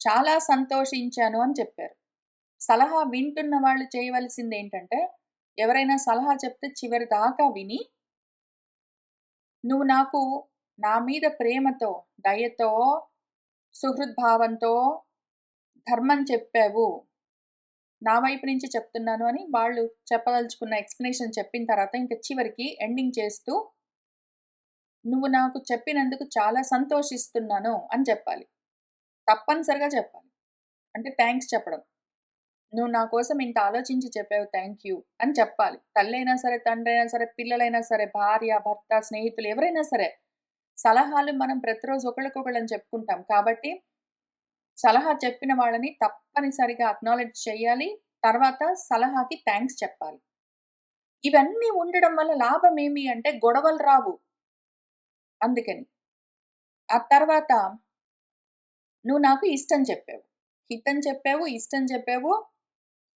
చాలా సంతోషించాను అని చెప్పారు. సలహా వింటున్న వాళ్ళు చేయవలసిందేంటంటే, ఎవరైనా సలహా చెప్తే చివరి దాకా విని, నువ్వు నాకు నా మీద ప్రేమతో, దయతో, సుహృద్భావంతో ధర్మం చెప్పావు. నా వైపు నుంచి చెప్తున్నాను అని వాళ్ళు చెప్పదలుచుకున్న ఎక్స్‌ప్లనేషన్ చెప్పిన తర్వాత ఇంక చివరికి ఎండింగ్ చేస్తూ, నువ్వు నాకు చెప్పినందుకు చాలా సంతోషిస్తున్నాను అని చెప్పాలి. తప్పనిసరిగా చెప్పాలి. అంటే థాంక్స్ చెప్పడం. నువ్వు నా కోసం ఇంత ఆలోచించి చెప్పావు థాంక్ యూ అని చెప్పాలి. తల్లైనా సరే, తండ్రైనా సరే, పిల్లలైనా సరే, భార్య, భర్త, స్నేహితులు ఎవరైనా సరే, సలహాలు మనం ప్రతిరోజు ఒకళ్ళకొకళ్ళం చెప్పుకుంటాం. కాబట్టి సలహా చెప్పిన వాళ్ళని తప్పనిసరిగా అక్నాలెడ్జ్ చేయాలి. తర్వాత సలహాకి థాంక్స్ చెప్పాలి. ఇవన్నీ ఉండడం వల్ల లాభమేమి అంటే గొడవలు రావు. అందుకని. ఆ తర్వాత నువ్వు నాకు ఇష్టం చెప్పావు. హితం చెప్పావు, ఇష్టం చెప్పావు,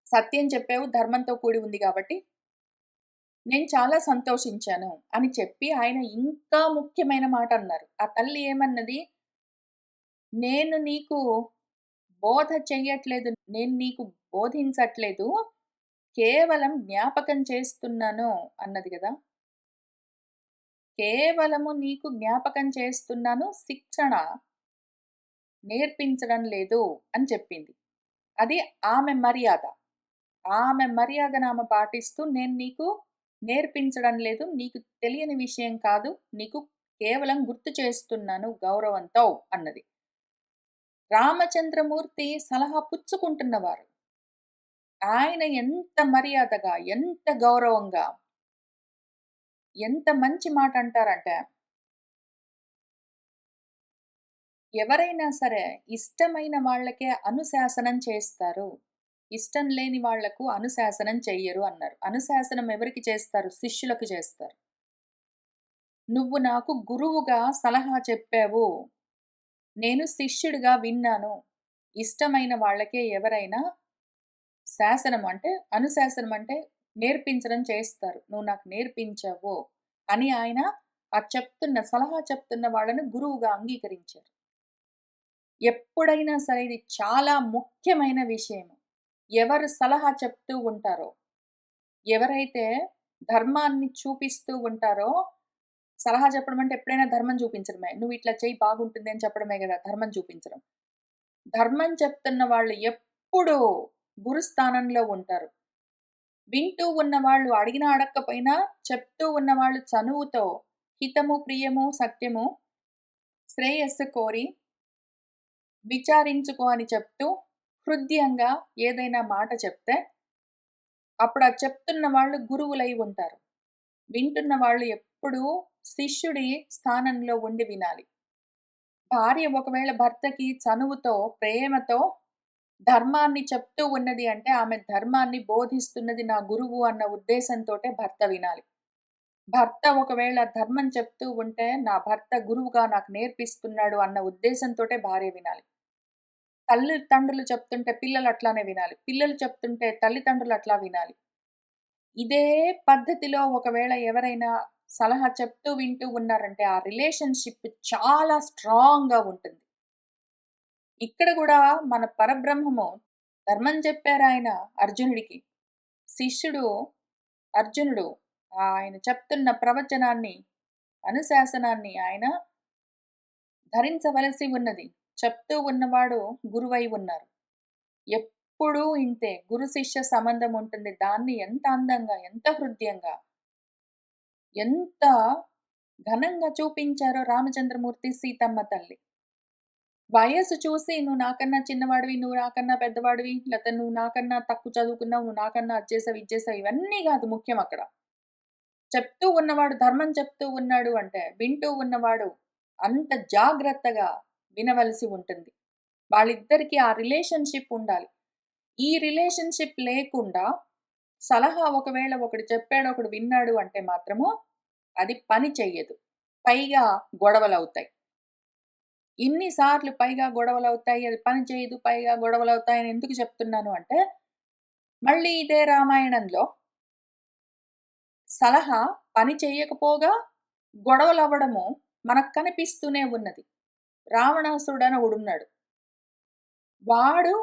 సత్యం చెప్పావు, ధర్మంతో కూడి ఉంది గాబట్టి, నేను చాలా సంతోషించాను అని చెప్పి ఆయన ఇంకా ముఖ్యమైన మాటన్నారు. ఆ తల్లి ఏమన్నది, "నేను నీకు బోధ చెయ్యట్లేదు. నేను నీకు బోధించట్లేదు. కేవలం జ్ఞాపకం చేస్తున్నాను" అన్నది గదా! కేవలము నీకు జ్ఞాపకం చేస్తున్నాను. శిక్షణ నేర్పించడం లేదు అని చెప్పింది. అది ఆమె మర్యాద. ఆమె మర్యాదను ఆమె పాటిస్తూ నేను నీకు నేర్పించడం లేదు. నీకు తెలియని విషయం కాదు. నీకు కేవలం గుర్తు చేస్తున్నాను గౌరవంతో అన్నది. రామచంద్రమూర్తి సలహా పుచ్చుకుంటున్నవారు. ఆయన ఎంత మర్యాదగా, ఎంత గౌరవంగా, ఎంత మంచి మాట అంటారంటే ఎవరైనా సరే ఇష్టమైన వాళ్ళకే అనుశాసనం చేస్తారు. ఇష్టం లేని వాళ్లకు అనుశాసనం చెయ్యరు అన్నారు. అనుశాసనం ఎవరికి చేస్తారు? శిష్యులకు చేస్తారు. నువ్వు నాకు గురువుగా సలహా చెప్పావు. నేను శిష్యుడిగా విన్నాను. ఇష్టమైన వాళ్ళకే ఎవరైనా శాసనం అంటే అనుశాసనం అంటే నేర్పించడం చేస్తారు. నువ్వు నాకు నేర్పించావు అని ఆయన ఆ సలహా చెప్తున్న వాళ్ళని గురువుగా అంగీకరించారు. ఎప్పుడైనా సరే ఇది చాలా ముఖ్యమైన విషయము. ఎవరు సలహా చెప్తూ ఉంటారో, ఎవరైతే ధర్మాన్ని చూపిస్తూ ఉంటారో, సలహా చెప్పడం అంటే ఎప్పుడైనా ధర్మం చూపించడమే. "నువ్వు ఇట్లా చెయ్యి బాగుంటుంది" అని చెప్పడమే గదా! ధర్మం చూపించడం. ధర్మం చెప్తున్న వాళ్ళు ఎప్పుడూ గురుస్థానంలో ఉంటారు. వింటూ ఉన్నవాళ్ళు అడిగినా అడక్కపోయినా చెప్తూ ఉన్నవాళ్ళు చనువుతో హితము, ప్రియము, సత్యము, శ్రేయస్సు కోరి విచారించుకో అని చెప్తూ హృద్యంగా ఏదైనా మాట చెప్తే అప్పుడు ఆ చెప్తున్న వాళ్ళు గురువులై ఉంటారు. వింటున్న వాళ్ళు ఎప్పుడూ శిష్యుడి స్థానంలో ఉండి వినాలి. భార్య ఒకవేళ భర్తకి చనువుతో, ప్రేమతో ధర్మాన్ని చెప్తూ ఉన్నది అంటే ఆమె ధర్మాన్ని బోధిస్తున్నది నా గురువు అన్న ఉద్దేశంతోటే భర్త వినాలి. భర్త ఒకవేళ ధర్మం చెప్తూ ఉంటే నా భర్త గురువుగా నాకు నేర్పిస్తున్నాడు అన్న ఉద్దేశంతోటే భార్య వినాలి. తల్లిదండ్రులు చెప్తుంటే పిల్లలు అట్లానే వినాలి. పిల్లలు చెప్తుంటే తల్లిదండ్రులు అట్లా వినాలి. ఇదే పద్ధతిలో ఒకవేళ ఎవరైనా సలహా చెప్తూ వింటూ ఉన్నారంటే ఆ రిలేషన్‌షిప్ చాలా స్ట్రాంగ్‌గా ఉంటుంది. ఇక్కడ గూడా మన పరబ్రహ్మము ధర్మం చెప్పారాయన అర్జునుడికి. శిష్యుడు అర్జునుడు ఆయన చెప్తున్న ప్రవచనాన్ని, అనుశాసనాన్ని ఆయన ధరించవలసి ఉన్నది. చెప్తూ ఉన్నవాడు గురువై ఉన్నారు. ఎప్పుడూ ఇంతే గురు శిష్య సంబంధం ఉంటుంది. దాన్ని ఎంత అందంగా, ఎంత హృద్యంగా, ఎంత ఘనంగా చూపించారో రామచంద్రమూర్తి, సీతమ్మ తల్లి. వయస్సు చూసి నువ్వు నాకన్నా చిన్నవాడివి, నువ్వు నాకన్నా పెద్దవాడివి, లేతే నువ్వు నాకన్నా తక్కువ చదువుకున్నావు, నువ్వు నాకన్నా అది చేసావు, ఇది చేసావు ఇవన్నీ గాదు ముఖ్యం అక్కడ. చెప్తూ ఉన్నవాడు ధర్మం చెప్తూ ఉన్నాడు అంటే, వింటూ ఉన్నవాడు అంత జాగ్రత్తగా వినవలసి ఉంటుంది. వాళ్ళిద్దరికీ ఆ రిలేషన్‌షిప్ ఉండాలి. ఈ రిలేషన్‌షిప్ లేకుండా సలహా ఒకవేళ ఒకడు చెప్పాడు, ఒకడు విన్నాడు అంటే మాత్రము అది పని చెయ్యదు. పైగా గొడవలవుతాయి. ఇన్ని సార్లు పైగా గొడవలవుతాయి, అది పని చేయదు, పైగా గొడవలవుతాయని ఎందుకు చెప్తున్నాను అంటే, మళ్ళీ ఇదే రామాయణంలో సలహా పని చెయ్యకపోగా గొడవలవ్వడము మనకు కనిపిస్తూనే ఉన్నది. రావణాసురుడని ఒకడున్నాడు. వాడు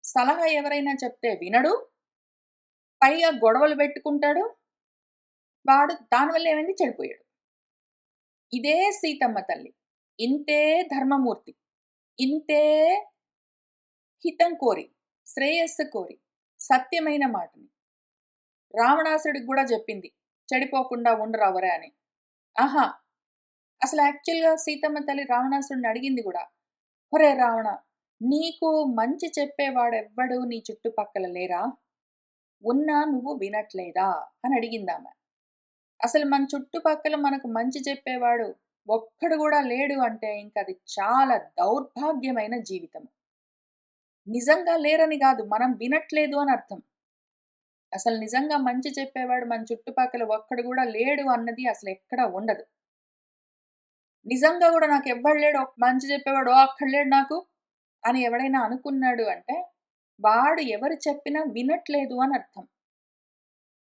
సలహా ఎవరైనా చెప్తే వినడు, పైగా గొడవలు పెట్టుకుంటాడు. వాడు దానివల్ల ఏమైంది చెడిపోయాడు. ఇదే సీతమ్మ తల్లి. ఇంతే ధర్మమూర్తి. ఇంతే హితం కోరి, శ్రేయస్సు కోరి, సత్యమైన మాటని రావణాసుడికి గూడా జెప్పింది. చెడిపోకుండా ఉండరవరే అని. ఆహా! అసలు యాక్చువల్‌గా సీతమ్మ తల్లి రావణాసుడిని అడిగింది గూడా. ఒరేయ్ రావణ! నీకు మంచి చెప్పేవాడెవ్వడు నీ చుట్టుపక్కల లేరా? ఉన్నా నువ్వు వినట్లేదా? అని అడిగిందామె. అసలు మన చుట్టుపక్కల మనకు మంచి చెప్పేవాడు ఒక్కడు గూడా లేడు అంటే ఇంకది చాలా దౌర్భాగ్యమైన జీవితం. నిజంగా లేరని గాదు. మనం వినట్లేదు అని అర్థం. అసలు నిజంగా మంచి చెప్పేవాడు మన చుట్టుపక్కల ఒక్కడు గూడా లేడు అన్నది అసలెక్కడ ఉండదు. నిజంగా గూడా నాకెవ్వడు లేడు మంచి చెప్పేవాడు ఒక్కడు లేడు నాకు అని ఎవడైనా అనుకున్నాడు అంటే, వాడు ఎవరు చెప్పినా వినట్లేదు అని అర్థం.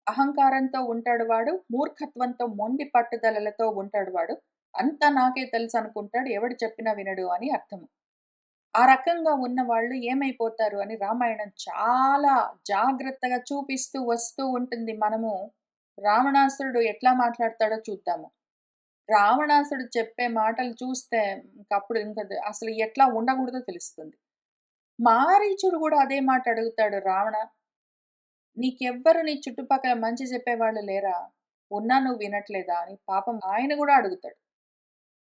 అహంకారంతో ఉంటాడు వాడు, మూర్ఖత్వంతో మొండి పట్టుదలలతో ఉంటాడు వాడు. అంతా నాకే తెలుసనుకుంటాడు. ఎవడు చెప్పినా వినడు అని అర్థము. ఆ రకంగా ఉన్నవాళ్ళు ఏమైపోతారు అని రామాయణం చాలా జాగ్రత్తగా చూపిస్తూ వస్తూ ఉంటుంది. మనము రావణాసురుడు ఎట్లా మాట్లాడతాడో చూద్దాము. రావణాసురుడు చెప్పే మాటలు చూస్తే ఇంకప్పుడు అసలు ఎట్లా ఉండకూడదో తెలుస్తుంది. మారీచుడు గూడా అదే మాట అడుగుతాడు. రావణ, నీకెవ్వరు నీ చుట్టుపక్కల మంచి చెప్పేవాళ్ళు లేరా? ఉన్నా నువ్వు వినట్లేదా? అని పాపం ఆయన గూడా అడుగుతాడు.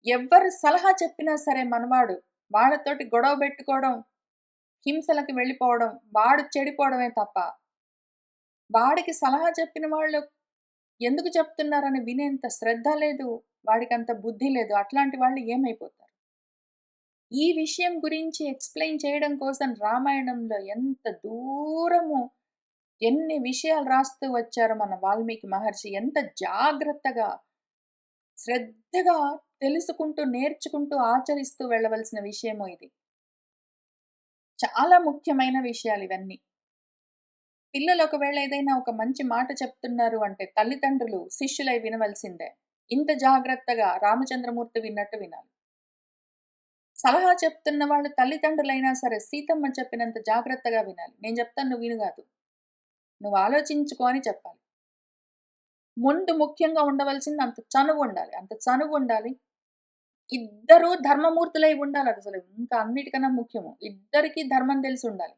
ఎవ్వరు సలహా చెప్పినా సరే మనవాడు వాళ్ళతోటి గొడవ బెట్టుకోవడం, హింసలకి వెళ్ళిపోవడం, వాడు చెడిపోవడమే తప్ప, వాడికి సలహా చెప్పిన వాళ్ళు ఎందుకు చెప్తున్నారని వినేంత శ్రద్ధ లేదు, వాడికంత బుద్ధి లేదు. అట్లాంటి వాళ్ళు ఏమైపోతారు? ఈ విషయం గురించి ఎక్స్‌ప్లెయిన్ చేయడం కోసం రామాయణంలో ఎంత దూరము ఎన్ని విషయాలు రాస్తూ వచ్చారో మన వాల్మీకి మహర్షి. ఎంత జాగ్రత్తగా, శ్రద్ధగా తెలుసుకుంటూ, నేర్చుకుంటూ, ఆచరిస్తూ వెళ్ళవలసిన విషయమో ఇది. చాలా ముఖ్యమైన విషయాలివన్నీ. పిల్లలు ఒకవేళ ఏదైనా ఒక మంచి మాట చెప్తున్నారు అంటే తల్లిదండ్రులు శిష్యులై వినవలసిందే. ఇంత జాగ్రత్తగా రామచంద్రమూర్తి విన్నట్టు వినాలి. సలహా చెప్తున్న వాళ్ళు తల్లిదండ్రులైనా సరే సీతమ్మ చెప్పినంత జాగ్రత్తగా వినాలి. నేను చెప్తాను నువ్వు విను గాదు. నువ్వు ఆలోచించుకో అని చెప్పాలి. ముందు ముఖ్యంగా ఉండవలసింది అంత చనువుండాలి. అంత చనువుండాలి. ఇద్దరూ ధర్మమూర్తులై ఉండాలసలు. ఇంకా అన్నిటికన్నా ముఖ్యము. ఇద్దరికీ ధర్మం తెలిసుండాలి.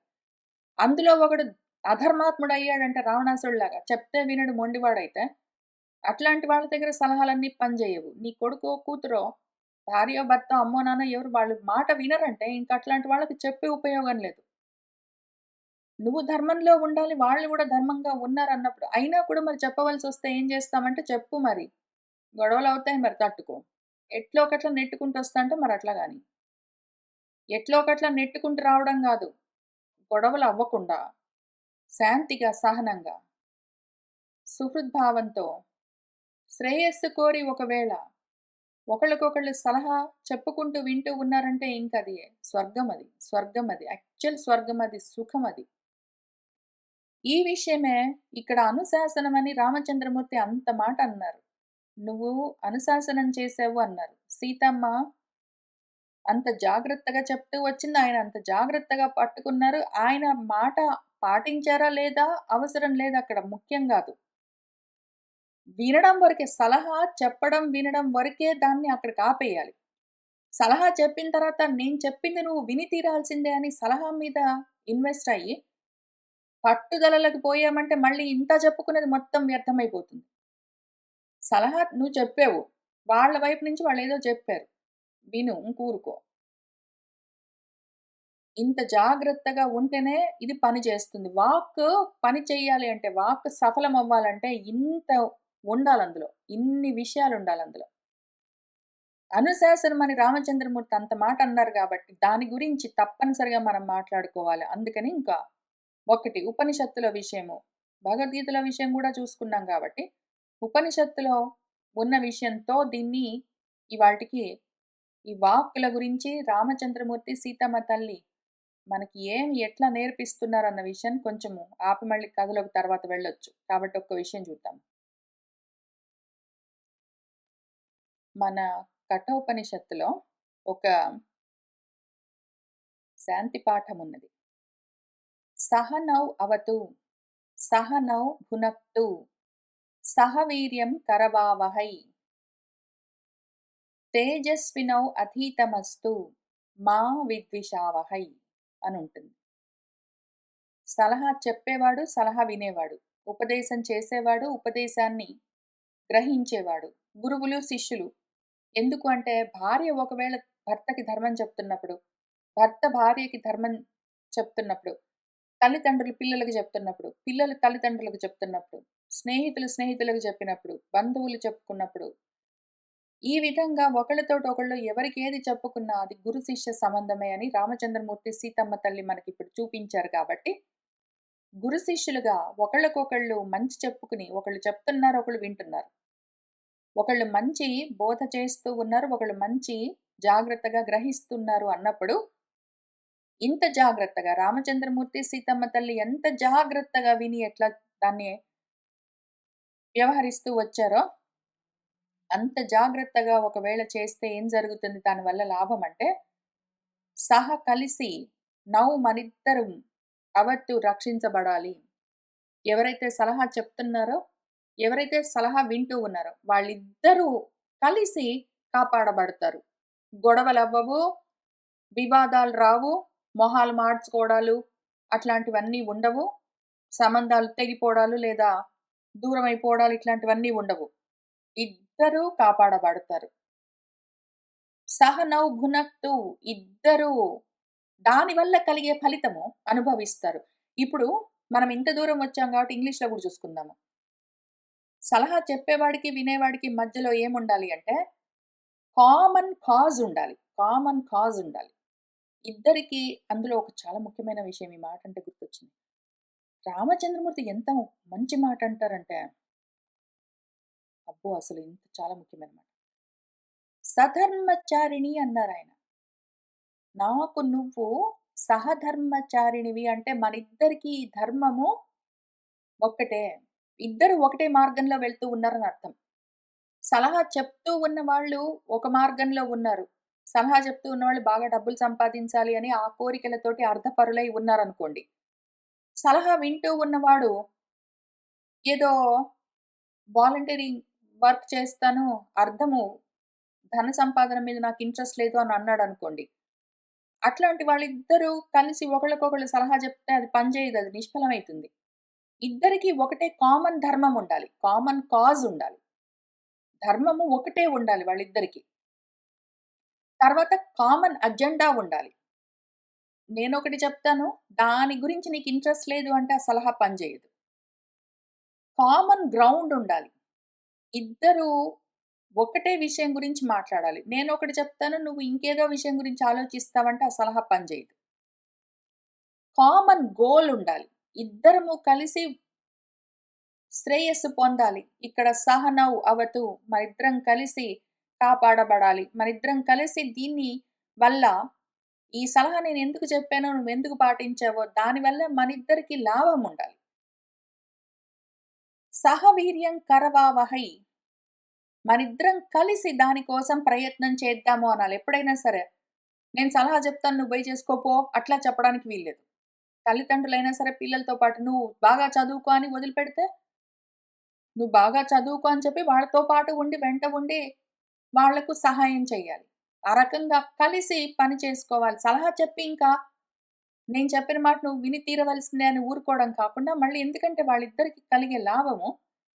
అందులో ఒకడు అధర్మాత్ముడయ్యాడంటే రావణాసురుడిలాగా చెప్తే వినడు మొండివాడైతే, అట్లాంటి వాళ్ళ దగ్గర సలహాలన్నీ పనిజేయవు. నీ కొడుకో, కూతురో, భార్యో, భర్తో, అమ్మో, నాన్నో ఎవరు వాళ్ళు మాట వినరంటే ఇంక అట్లాంటి వాళ్ళకి చెప్పి ఉపయోగం లేదు. నువ్వు ధర్మంలో ఉండాలి. వాళ్ళు గూడా ధర్మంగా ఉన్నారన్నప్పుడు అయినా కూడా మరి చెప్పవలసొస్తే ఏం జేస్తామంటే చెప్పు మరి. గొడవలవుతాయి మరి తట్టుకో. ఎట్లో ఒకట్లా నెట్టుకుంటూ వస్తాంటే మరట్లా గాని. ఎట్లో ఒకట్లా నెట్టుకుంటూ రావడం గాదు. గొడవలవ్వకుండా, శాంతిగా, సహనంగా, సుహృద్భావంతో, శ్రేయస్సు కోరి ఒకవేళ ఒకళ్ళకొకళ్ళు సలహా చెప్పుకుంటూ వింటూ ఉన్నారంటే ఇంకది స్వర్గమది. స్వర్గమది. యాక్చువల్ స్వర్గమది. సుఖమది. ఈ విషయమే ఇక్కడ అనుశాసనమని రామచంద్రమూర్తి అంత మాట అన్నారు. నువ్వు అనుశాసనం చేసావు అన్నారు. సీతమ్మ అంత జాగ్రత్తగా చెప్తూ వచ్చింది. ఆయన అంత జాగ్రత్తగా పట్టుకున్నారు. ఆయన మాట పాటించారా లేదా అవసరం లేదక్కడ ముఖ్యం గాదు. వినడం వరకే. సలహా చెప్పడం, వినడం వరకే దాన్ని అక్కడికి ఆపేయాలి. సలహా చెప్పిన తర్వాత నేను చెప్పింది నువ్వు విని తీరాల్సిందే అని సలహా మీద ఇన్వెస్ట్ అయ్యి, పట్టుదలలకు పోయామంటే మళ్ళీ ఇంత చెప్పుకున్నది మొత్తం వ్యర్థమైపోతుంది. సలహా నువ్వు చెప్పావు. వాళ్ళ వైపు నుంచి వాళ్ళేదో చెప్పారు. విను. ఊరుకో. ఇంత జాగ్రత్తగా ఉంటేనే ఇది పని చేస్తుంది. వాక్కు పని చెయ్యాలి అంటే, వాక్ సఫలమవ్వాలంటే ఇంత ఉండాలందులో. ఇన్ని విషయాలుండాలందులో. అనుశాసనం అని రామచంద్రమూర్తి అంత మాట అన్నారు గాబట్టి, దాని గురించి తప్పనిసరిగా మనం మాట్లాడుకోవాలి. అందుకని ఇంకా ఒకటి ఉపనిషత్తుల విషయము, భగవద్గీతల విషయం గూడా చూసుకున్నాం గాబట్టి, ఉపనిషత్తులో ఉన్న విషయంతో దీన్ని ఇవాల్టికి ఈ వాక్కుల గురించి రామచంద్రమూర్తి, సీతమ్మ తల్లి మనకి ఎట్లా నేర్పిస్తున్నారన్న విషయాన్ని కొంచెము ఆపి మళ్ళీ కథలోకి తర్వాత వెళ్ళొచ్చు. కాబట్టి ఒక్క విషయం చూద్దాం. మన కఠోపనిషత్తులో ఒక శాంతి పాఠమున్నది. సహనౌ అవతు, సహనౌ భునక్తు, సహ వీర్యం కరవావహై, తేజస్వినౌ అధీతమస్తు, మా విద్విషావహై అనుంటుంది. సలహా చెప్పేవాడు, సలహా వినేవాడు. ఉపదేశం చేసేవాడు, ఉపదేశాన్ని గ్రహించేవాడు. గురువులు, శిష్యులు. ఎందుకు అంటే భార్య ఒకవేళ భర్తకి ధర్మం చెప్తున్నప్పుడు, భర్త భార్యకి ధర్మం చెప్తున్నప్పుడు, తల్లిదండ్రులు పిల్లలకి చెప్తున్నప్పుడు, పిల్లలు తల్లిదండ్రులకు చెప్తున్నప్పుడు, స్నేహితులు స్నేహితులకు చెప్పినప్పుడు, బంధువులు చెప్పుకున్నప్పుడు, ఈ విధంగా ఒకళ్ళతోటి ఒకళ్ళు ఎవరికి ఏది చెప్పుకున్నా అది గురు శిష్య సంబంధమే అని రామచంద్రమూర్తి, సీతమ్మ తల్లి మనకిప్పుడు చూపించారు కాబట్టి, గురు శిష్యులుగా ఒకళ్ళకొకళ్ళు మంచి చెప్పుకుని, ఒకళ్ళు చెప్తున్నారు, ఒకళ్ళు వింటున్నారు. ఒకళ్ళు మంచి బోధ చేస్తూ ఉన్నారు, ఒకళ్ళు మంచి జాగ్రత్తగా గ్రహిస్తున్నారు అన్నప్పుడు, ఇంత జాగ్రత్తగా రామచంద్రమూర్తి, సీతమ్మ తల్లి ఎంత జాగ్రత్తగా విని ఎట్లా దాన్ని వ్యవహరిస్తూ వచ్చారో, అంత జాగ్రత్తగా ఒకవేళ చేస్తే ఏం జరుగుతుంది దానివల్ల లాభం అంటే, కలిసి మనిద్దరం అవత్తు రక్షించబడాలి. ఎవరైతే సలహా చెప్తున్నారో, ఎవరైతే సలహా వింటూ ఉన్నారో, వాళ్ళిద్దరూ కలిసి కాపాడబడతారు. గొడవలవ్వవు, వివాదాలు రావు, మొహాలు మార్చుకోవడాలు అట్లాంటివన్నీ ఉండవు. సంబంధాలు తెగిపోవడాలు లేదా దూరమైపోవడాలు ఇట్లాంటివన్నీ ఉండవు. ఇద్దరూ కాపాడబడతారు. సహనౌ భునక్తు ఇద్దరూ దానివల్ల కలిగే ఫలితము అనుభవిస్తారు. ఇప్పుడు మనం ఇంత దూరం వచ్చాం కాబట్టి ఇంగ్లీష్‌లో కూడా చూసుకుందాము. సలహా చెప్పేవాడికి, వినేవాడికి మధ్యలో ఏముండాలి అంటే కామన్ కాజ్ ఉండాలి. కామన్ కాజ్ ఉండాలి. ఇద్దరికీ అందులో ఒక చాలా ముఖ్యమైన విషయం ఈ మాటంటే గుర్తొచ్చింది. రామచంద్రమూర్తి ఎంత మంచి మాట అంటారంటే, అబ్బో! అసలు ఇంత చాలా ముఖ్యమైన మాట. సధర్మచారిణి అన్నారాయన. నాకు నువ్వు సహధర్మచారిణివి అంటే మనిద్దరికీ ఈ ధర్మము ఒక్కటే. ఇద్దరు ఒకటే మార్గంలో వెళ్తూ ఉన్నారని అర్థం. సలహా చెప్తూ ఉన్న వాళ్ళు ఒక మార్గంలో ఉన్నారు. సలహా చెప్తూ ఉన్నవాళ్ళు బాగా డబ్బులు సంపాదించాలి అని ఆ కోరికలతోటి అర్ధపరులై ఉన్నారనుకోండి. సలహా వింటూ ఉన్నవాడు ఏదో వాలంటీరింగ్ వర్క్ చేస్తాను, అర్థము ధన సంపాదన మీద నాకు ఇంట్రెస్ట్ లేదు అని అన్నాడనుకోండి. అట్లాంటి వాళ్ళిద్దరూ కలిసి ఒకళ్ళకొకళ్ళు సలహా చెప్తే అది పనిచేయదు. అది నిష్ఫలమైతుంది. ఇద్దరికీ ఒకటే కామన్ ధర్మం ఉండాలి. కామన్ కాజ్ ఉండాలి. ధర్మము ఒకటే ఉండాలి వాళ్ళిద్దరికీ. తర్వాత కామన్ అజెండా ఉండాలి. నేనొకటి చెప్తాను. దాని గురించి నీకు ఇంట్రెస్ట్ లేదు అంటే ఆ సలహా పనిచేయదు. కామన్ గ్రౌండ్ ఉండాలి. ఇద్దరూ ఒకటే విషయం గురించి మాట్లాడాలి. నేనొకటి చెప్తాను. నువ్వు ఇంకేదో విషయం గురించి ఆలోచిస్తావంటే ఆ సలహా పనిచేయదు. కామన్ గోల్ ఉండాలి. ఇద్దరము కలిసి శ్రేయస్సు పొందాలి. ఇక్కడ సహనౌ అవతు మనిద్దరం కలిసి కాపాడబడాలి. మనిద్దరం కలిసి దీన్ని వల్ల ఈ సలహా నేనెందుకు చెప్పానో, నువ్వెందుకు పాటించావో దానివల్ల మనిద్దరికీ లాభం ఉండాలి. సహవీర్యం కరవావహై మనిద్దరం కలిసి దాని కోసం ప్రయత్నం చేద్దాము అనాలి. ఎప్పుడైనా సరే, నేను సలహా చెప్తాను నువ్వు పోయి చేసుకోపో అట్లా చెప్పడానికి వీల్లేదు. తల్లిదండ్రులైనా సరే పిల్లలతో పాటు నువ్వు బాగా చదువుకో అని వదిలిపెడితే, నువ్వు బాగా చదువుకో అని చెప్పి వాళ్ళతో పాటు ఉండి, వెంట ఉండి వాళ్లకు సహాయం చేయాలి. ఆ రకంగా కలిసి పని చేసుకోవాలి. సలహా చెప్పి ఇంకా నేను చెప్పిన మాట నువ్వు విని తీరవలసిందే అని ఊరుకోవడం కాకుండా, మళ్ళీ ఎందుకంటే వాళ్ళిద్దరికీ కలిగే లాభము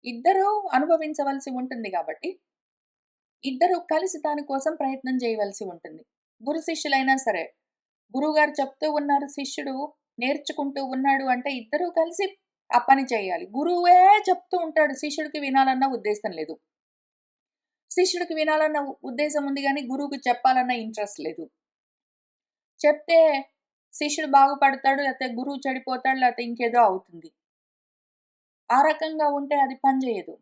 ఇద్దరూ అనుభవించవలసి ఉంటుంది గాబట్టి, ఇద్దరూ కలిసి దాని కోసం ప్రయత్నం చేయవలసి ఉంటుంది. గురు శిష్యులైనా సరే, గురువుగారు చెప్తూ ఉన్నారు, శిష్యుడు నేర్చుకుంటూ ఉన్నాడు అంటే ఇద్దరూ కలిసి ఆ పని చేయాలి. గురువే చెప్తూ ఉంటాడు, శిష్యుడికి వినాలన్న ఉద్దేశం లేదు. శిష్యుడికి వినాలన్న ఉద్దేశం ఉంది గానీ, గురువుకి చెప్పాలన్న ఇంట్రెస్ట్ లేదు. చెప్తే శిష్యుడు బాగుపడతాడు, లేతే గురువు చెడిపోతాడు, లేతే ఇంకేదో అవుతుంది. ఆ రకంగా ఉంటే అది పనిచేయదు.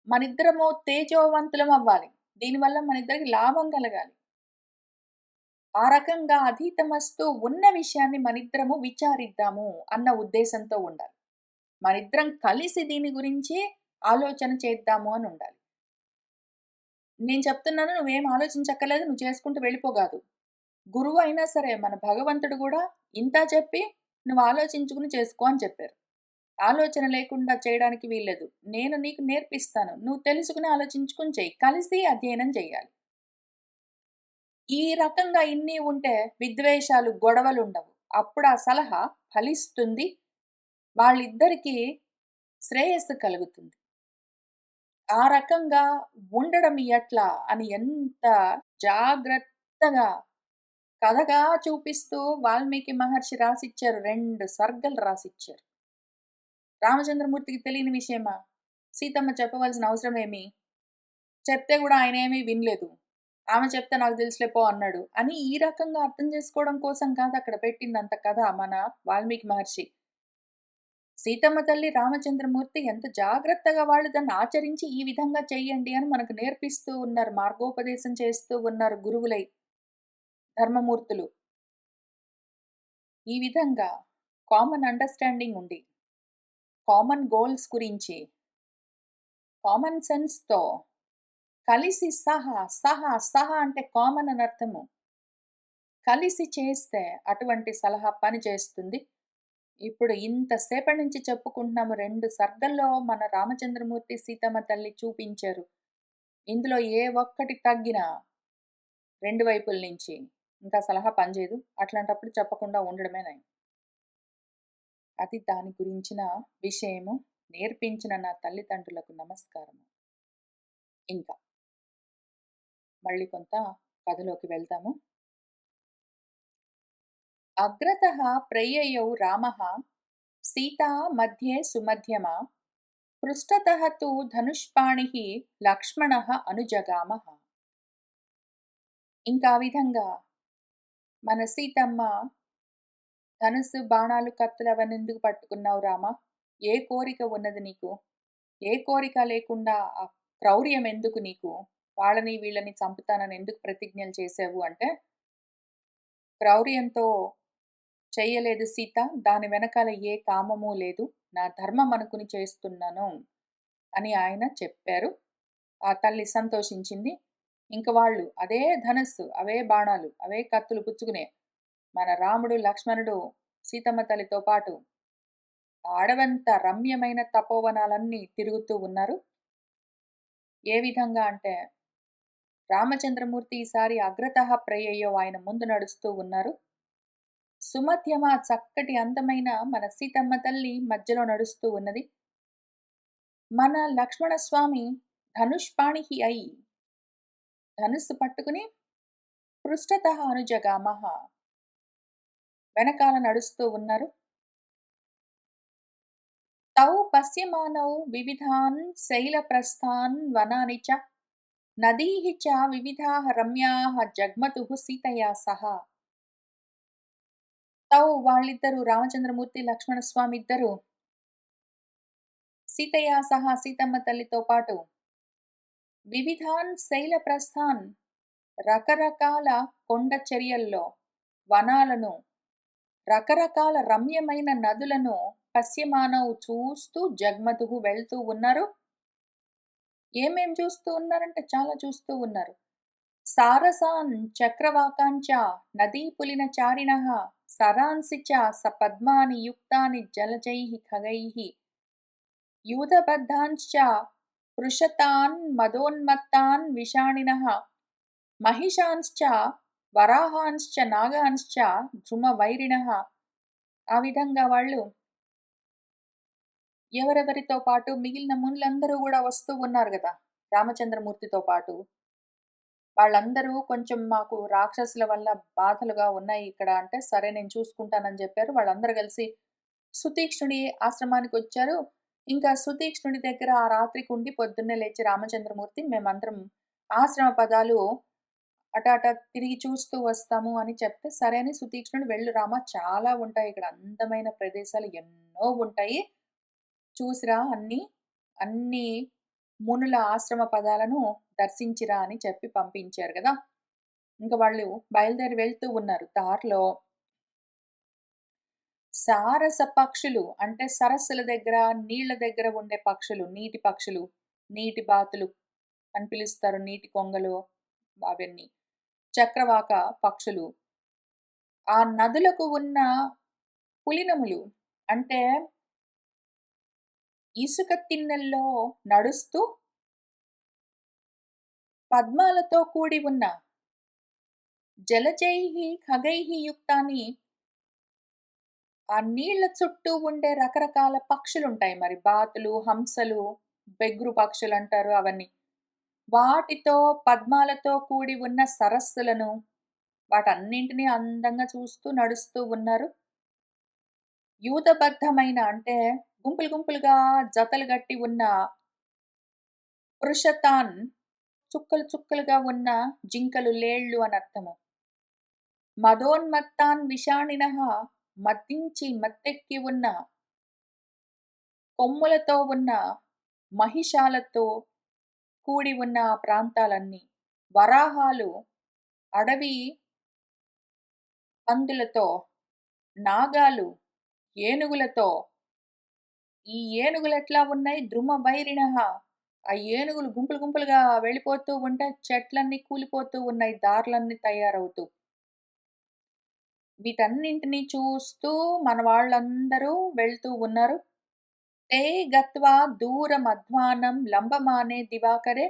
మనిద్దరము తేజోవంతులం అవ్వాలి. దీనివల్ల మనిద్దరికి లాభం కలగాలి. ఆ రకంగా అధీతమస్తు ఉన్న విషయాన్ని మనిద్దరము విచారిద్దాము అన్న ఉద్దేశంతో ఉండాలి. మనిద్దరం కలిసి దీని గురించి ఆలోచన చేద్దాము అని ఉండాలి. నేను చెప్తున్నాను నువ్వేం ఆలోచించక్కర్లేదు. నువ్వు చేసుకుంటూ వెళ్ళిపో గాదు. గురువు అయినా సరే మన భగవంతుడు గూడా ఇంతా చెప్పి నువ్వు ఆలోచించుకుని చేసుకో అని చెప్పారు. ఆలోచన లేకుండా చేయడానికి వీల్లేదు. నేను నీకు నేర్పిస్తాను. నువ్వు తెలుసుకుని ఆలోచించుకొని చెయ్యి. కలిసి అధ్యయనం చేయాలి. ఈ రకంగా ఇన్ని ఉంటే విద్వేషాలు, గొడవలుండవు. అప్పుడు ఆ సలహా ఫలిస్తుంది. వాళ్ళిద్దరికీ శ్రేయస్సు కలుగుతుంది. ఆ రకంగా ఉండడం ఎట్లా అని ఎంత జాగ్రత్తగా కథగా చూపిస్తూ వాల్మీకి మహర్షి రాసిచ్చారు. 2 సర్గలు రాసిచ్చారు. రామచంద్రమూర్తికి తెలియని విషయమా? సీతమ్మ చెప్పవలసిన అవసరమేమి? చెప్తే గూడా ఆయనేమి వినలేదు. ఆమె చెప్తే నాకు తెలుసులే పో అన్నాడు. అని ఈ రకంగా అర్థం చేసుకోవడం కోసం కాదు అక్కడ పెట్టిందంత కథ మన వాల్మీకి మహర్షి. సీతమ్మ తల్లి, రామచంద్రమూర్తి ఎంత జాగ్రత్తగా వాళ్ళు దాన్ని ఆచరించి ఈ విధంగా చెయ్యండి అని మనకు నేర్పిస్తూ ఉన్నారు. మార్గోపదేశం చేస్తూ ఉన్నారు గురువులై, ధర్మమూర్తులు. ఈ విధంగా కామన్ అండర్‌స్టాండింగ్ ఉండి, కామన్ గోల్స్ గురించి, కామన్ సెన్స్‌తో కలిసి సహ అంటే కామన్ అని అర్థము. కలిసి చేస్తే అటువంటి సలహా పని చేస్తుంది. ఇప్పుడు ఇంతసేపటి నుంచి చెప్పుకుంటున్నాము. 2 సర్గల్లో మన రామచంద్రమూర్తి, సీతమ్మ తల్లి చూపించారు. ఇందులో ఏ ఒక్కటి తగ్గినా 2 వైపుల నుంచి ఇంకా సలహా పనిచేయదు. అట్లాంటప్పుడు చెప్పకుండా ఉండడమే నయం. అది దాని గురించిన విషయము. నేర్పించిన నా తల్లిదండ్రులకు నమస్కారము. ఇంకా మళ్ళీ కొంత కథలోకి వెళ్తాము. అగ్రతః ప్రయయౌ రామః సీతా మధ్యే సుమధ్యమా పృష్ఠతః తు ధనుష్పాణిః లక్ష్మణః అనుజగామః. ఇంకా ఆ విధంగా మన సీతమ్మ ధనుస్సు, బాణాలు, కత్తులు అవన్నెందుకు పట్టుకున్నావు రామా? ఏ కోరిక ఉన్నది నీకు? ఏ కోరిక లేకుండా ఆ క్రౌర్యం ఎందుకు నీకు? వాళ్ళని వీళ్ళని చంపుతానని ఎందుకు ప్రతిజ్ఞలు చేశావు అంటే, క్రౌర్యంతో చెయ్యలేదు సీత. దాని వెనకాల ఏ కామము లేదు. నా ధర్మం అనుకుని చేస్తున్నాను అని ఆయన చెప్పారు. ఆ తల్లి సంతోషించింది. ఇంక వాళ్ళు అదే ధనస్సు, అవే బాణాలు, అవే కత్తులు పుచ్చుకునే మన రాముడు, లక్ష్మణుడు, సీతమ్మ తల్లితో పాటు ఆ అడవంత రమ్యమైన తపోవనాలన్నీ తిరుగుతూ ఉన్నారు. ఏ విధంగా అంటే రామచంద్రమూర్తి ఈసారి అగ్రతః ప్రయయ్యో ఆయన ముందు నడుస్తూ ఉన్నారు. సుమధ్యమ చక్కటి అందమైన మన సీతమ్మ తల్లి మధ్యలో నడుస్తూ ఉన్నది. మన లక్ష్మణస్వామి ధనుష్పాణిహి అయి ధనుస్సు పట్టుకుని పృష్ఠతః అనుజగామః వెనకాల నడుస్తూ ఉన్నారు. తౌ పశ్యమానౌ వివిధాన్ శైలప్రస్థాన్ వనాని చ నదీః చ వివిధాః రమ్యాః జగ్మతుః సీతయా సహ. తౌ వాళ్ళిద్దరూ రామచంద్రమూర్తి, లక్ష్మణస్వామి ఇద్దరు సీతయా సహా సీతమ్మ తల్లితో పాటు వివిధాన్ శైలప్రస్థాన్ రకరకాల కొండ చర్యల్లో వనాలను రకరకాల రమ్యమైన నదులను పశ్యమానవు చూస్తూ జగ్మతుహు వెళ్తూ ఉన్నారు. ఏమేం చూస్తూ ఉన్నారంటే చాలా చూస్తూ ఉన్నారు. సారసాన్ చక్రవాకాంచ నదీ పులిన చారిణః సరాంసి చ సపద్మాని యుక్తాని జలజైః ఖగైః యూథబద్ధాంశ్చ పృషతాన్ మదోన్మత్తాన్ విషాణినః మహిషాంశ్చ వరాహాంశ్చ నాగాంశ్చ ధృమవైరిణః. ఆ విధంగా వాళ్ళు ఎవరెవరితో పాటు మిగిలిన మునులందరూ గూడా వస్తూ ఉన్నారు గదా! రామచంద్రమూర్తితో పాటు. వాళ్ళందరూ కొంచెం మాకు రాక్షసుల వల్ల బాధలుగా ఉన్నాయి ఇక్కడ అంటే, సరే నేను చూసుకుంటానని జెప్పారు. వాళ్ళందరూ కలిసి సుతీక్ష్ణుడి ఆశ్రమానికొచ్చారు. ఇంకా సుతీక్ష్ణుడి దగ్గర ఆ రాత్రికి ఉండి పొద్దున్నే లేచి రామచంద్రమూర్తి మేమందరం ఆశ్రమ పదాలు అట అట తిరిగి చూస్తూ వస్తాము అని చెప్తే, సరే అని సుతీక్ష్ణుడు వెళ్ళు రామా చాలా ఉంటాయి ఇక్కడ అందమైన ప్రదేశాలు ఎన్నో ఉంటాయి. చూసిరా అన్నీ, అన్ని మునుల ఆశ్రమ పదాలను దర్శించిరా అని చెప్పి పంపించారు గదా! ఇంక వాళ్ళు బయలుదేరి వెళ్తూ ఉన్నారు. దారిలో సారస పక్షులు అంటే సరస్సుల దగ్గర, నీళ్ళ దగ్గర ఉండే పక్షులు, నీటి పక్షులు, నీటి బాతులు అని పిలుస్తారు. నీటి కొంగలు అవన్నీ. చక్రవాక పక్షులు. ఆ నదులకు ఉన్న పులినములు అంటే ఇసుక తిన్నెల్లో నడుస్తూ పద్మాలతో కూడి ఉన్న జలజైః ఖగైః యుక్తాని ఆ నీళ్ల చుట్టూ ఉండే రకరకాల పక్షులుంటాయి మరి. బాతులు, హంసలు, బెగ్రు పక్షులంటారు అవన్నీ. వాటితో పద్మాలతో కూడి ఉన్న సరస్సులను వాటన్నింటిని అందంగా చూస్తూ నడుస్తూ ఉన్నారు. యూథబద్ధమైన అంటే గుంపులు గుంపులుగా జతలు గట్టి ఉన్న వృషతాన్ చుక్కలు చుక్కలుగా ఉన్న జింకలు, లేళ్ళు అనర్థము. మదోన్మత్తాన్ విషాణినః మత్తించి మత్తెక్కి ఉన్న కొమ్ములతో ఉన్న మహిషాలతో కూడి ఉన్న ఆ ప్రాంతాలన్నీ. వరాహాలు అడవి పందులతో, నాగాలు ఏనుగులతో, ఈ ఏనుగులెట్లా ఉన్నాయి ద్రుమ వైరిణః ఆ ఏనుగులు గుంపులు గుంపులుగా వెళ్ళిపోతూ ఉంటే చెట్లన్నీ కూలిపోతూ ఉన్నాయి దారులన్నీ తయారవుతూ. వీటన్నింటిని చూస్తూ మన వాళ్ళందరూ వెళ్తూ ఉన్నారు. తే గత్వా దూరమధ్వానం లంబమానే దివాకరే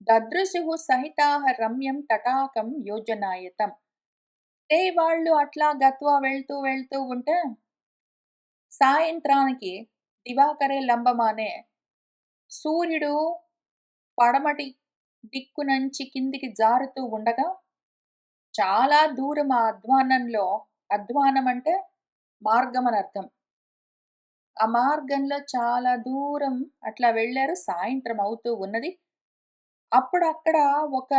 దదృశుః సహితాః రమ్యం తటాకం యోజనాయతం. తే వాళ్ళు అట్లా గత్వా వెళ్తూ వెళ్తూ ఉంటే సాయంత్రానికి దివాకరే లంబమానే సూర్యుడు పడమటి దిక్కు నుంచి కిందికి జారుతూ ఉండగా చాలా దూరం ఆ అధ్వానంలో అధ్వానం అంటే మార్గం అని అర్థం. ఆ మార్గంలో చాలా దూరం అట్లా వెళ్లారు. సాయంత్రం అవుతూ ఉన్నది. అప్పుడక్కడ ఒక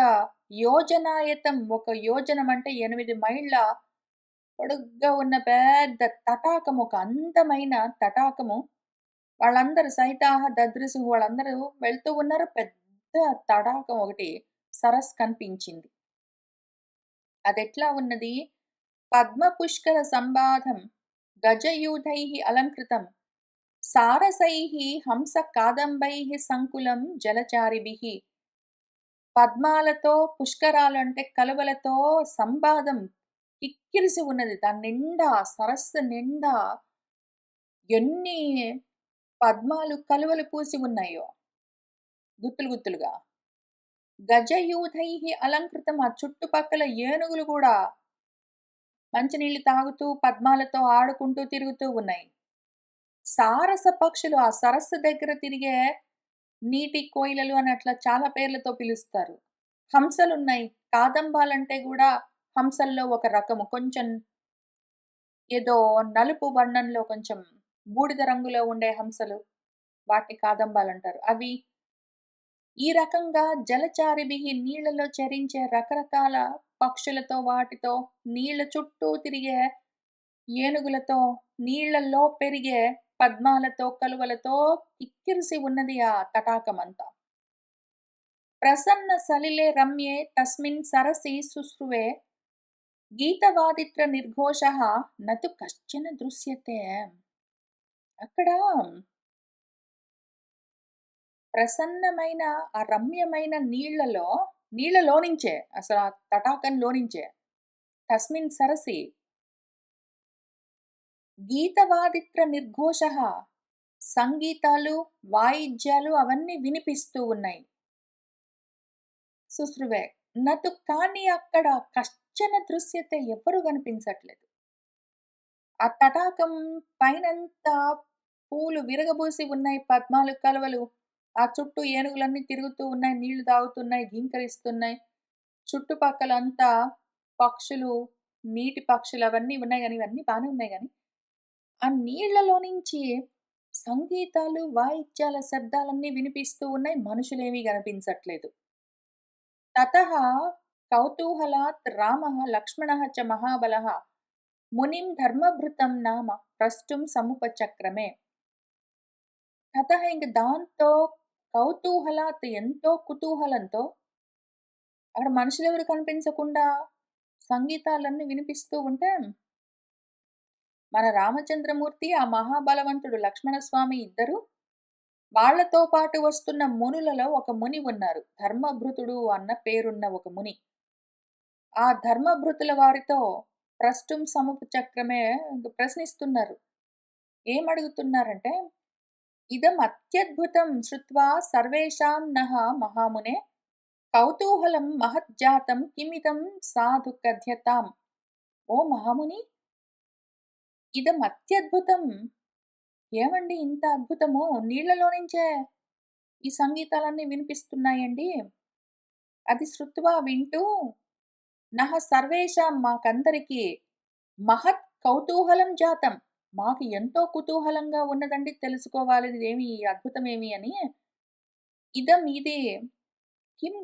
యోజనాయతం ఒక యోజనం అంటే 8 మైళ్ళ పొడుగ్గా ఉన్న పెద్ద తటాకం ఒక అందమైన తటాకము వాళ్ళందరూ సైతాహ దదృశు వాళ్ళందరూ వెళ్తూ ఉన్నారు. పెద్ద తడాకం ఒకటి సరస్సు కనిపించింది. అదెట్లా ఉన్నది? పద్మ పుష్కర సంబాధం గజయూధైః అలంకృతం సారసైః హంస కాదంబైః సంకులం జలచారిభిః. పద్మాలతో పుష్కరాలంటే కలువలతో సంబాదం కిక్కిరిసి ఉన్నది. దాని నిండా సరస్సు నిండా ఎన్ని పద్మాలు, కలువలు పూసి ఉన్నాయో గుత్తులు గుత్తులుగా. గజయూధైః అలంకృతం ఆ చుట్టుపక్కల ఏనుగులు గూడా మంచినీళ్ళు తాగుతూ, పద్మాలతో ఆడుకుంటూ తిరుగుతూ ఉన్నాయి. సారస పక్షులు ఆ సరస్సు దగ్గర తిరిగే నీటి కోయిలలు అని అట్లా చాలా పేర్లతో పిలుస్తారు. హంసలున్నాయి. కాదంబాలంటే గూడా హంసల్లో ఒక రకము. కొంచెం ఏదో నలుపు వర్ణంలో కొంచెం బూడిద రంగులో ఉండే హంసలు. వాటిని కాదంబాలంటారు. అవి ఈ రకంగా జలచారిభిః నీళ్ళలో చరించే రకరకాల పక్షులతో, వాటితో నీళ్ళ చుట్టూ తిరిగే ఏనుగులతో, నీళ్ళల్లో పెరిగే పద్మాలతో, కలువలతో కిక్కిరిసి ఉన్నది ఆ తటాకమంతా. ప్రసన్న సలిలే రమ్యే తస్మిన్ సరసి శుశ్రువే గీతవాదిత్ర నిర్ఘోషః నతు కశ్చన దృశ్యతే. అక్కడ ప్రసన్నమైన ఆ రమ్యమైన నీళ్ళలోనించే అసలు ఆ తటాకంలోనించే తస్మిన్ సరసి గీతవాదిత్ర నిర్ఘోషః సంగీతాలు, వాయిద్యాలు అవన్నీ వినిపిస్తూ ఉన్నాయి. శుశ్రువే నతు కానీ అక్కడ కశ్చన దృశ్యతే ఎవ్వరు కనిపించట్లేదు. ఆ తటాకం పైనంతా పూలు విరగబూసి ఉన్నాయి. పద్మాలు, కలువలు. ఆ చుట్టూ ఏనుగులన్నీ తిరుగుతూ ఉన్నాయి. నీళ్లు తాగుతున్నాయి. ఘీంకరిస్తున్నాయి. చుట్టుపక్కలంతా పక్షులు, నీటి పక్షులు అవన్నీ ఉన్నాయి గానీ, ఇవన్నీ బానే ఉన్నాయి గానీ, ఆ నీళ్ళలో నుంచి సంగీతాలు, వాయిద్యాల శబ్దాలన్నీ వినిపిస్తూ ఉన్నాయి. మనుషులేమీ కనిపించట్లేదు. తతః కౌతూహలాత్ రామః లక్ష్మణः చ మహాబలः మునిం ధర్మభృతం నామ ప్రష్టుం సముపచక్రమే. తతః ఇంక దాంతో కౌతూహలాత్ ఎంతో కుతూహలంతో అక్కడ మనుషులెవరు కనిపించకుండా సంగీతాలన్నీ వినిపిస్తూ ఉంటే, మన రామచంద్రమూర్తి, ఆ మహాబలవంతుడు లక్ష్మణస్వామి ఇద్దరు వాళ్ళతో పాటు వస్తున్న మునులలో ఒక ముని ఉన్నారు. ధర్మభృతుడు అన్న పేరున్న ఒక ముని. ఆ ధర్మభృతుల వారితో ప్రష్టుం సముపచక్రమే ప్రశ్నిస్తున్నారు. ఏమడుగుతున్నారంటే, ఇదం అత్యద్భుతం శ్రుత్వా సర్వేషాం నః మహామునే కౌతూహలం మహజ్జాతం కిమిదం సాధు కథ్యతాం. ఓ మహాముని, ఇదం అత్యద్భుతం. ఏవండి ఇంత అద్భుతము? నీళ్ళలో నుంచే ఈ సంగీతాలన్నీ వినిపిస్తున్నాయండి. అది శ్రుత్వా వింటూ నః సర్వేషాం మాకందరికీ మహత్ కౌతూహలం జాతం. మాకు ఎంతో కుతూహలంగా ఉన్నదండి తెలుసుకోవాలిదేమి ఈ అద్భుతమేమి అని. ఇదం ఇది కిం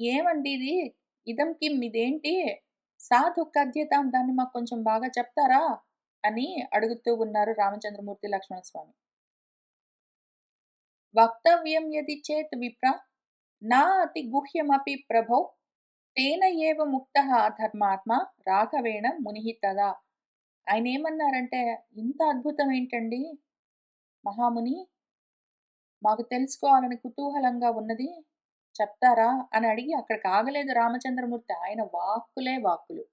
ఏమండి ఇది? ఇదం కిం ఇదేంటి? సాధు కథ్యతాం దాన్ని మాకు కొంచెం బాగా చెప్తారా? అని అడుగుతూ ఉన్నారు రామచంద్రమూర్తి, లక్ష్మణస్వామి. వక్తవ్యం యది చేత్ విప్ర నా అతి గుహ్యమపి ప్రభో తేన ఏవ ముక్తః ధర్మాత్మ రాఘవేణ మునిః తదా. ఆయనేమన్నారంటే, ఇంత అద్భుతం ఏంటండి మహాముని, మాకు తెలుసుకోవాలని కుతూహలంగా ఉన్నది చెప్తారా? అని అడిగి అక్కడికి ఆగలేదు రామచంద్రమూర్తి. ఆయన వాక్కులే వాక్కులు.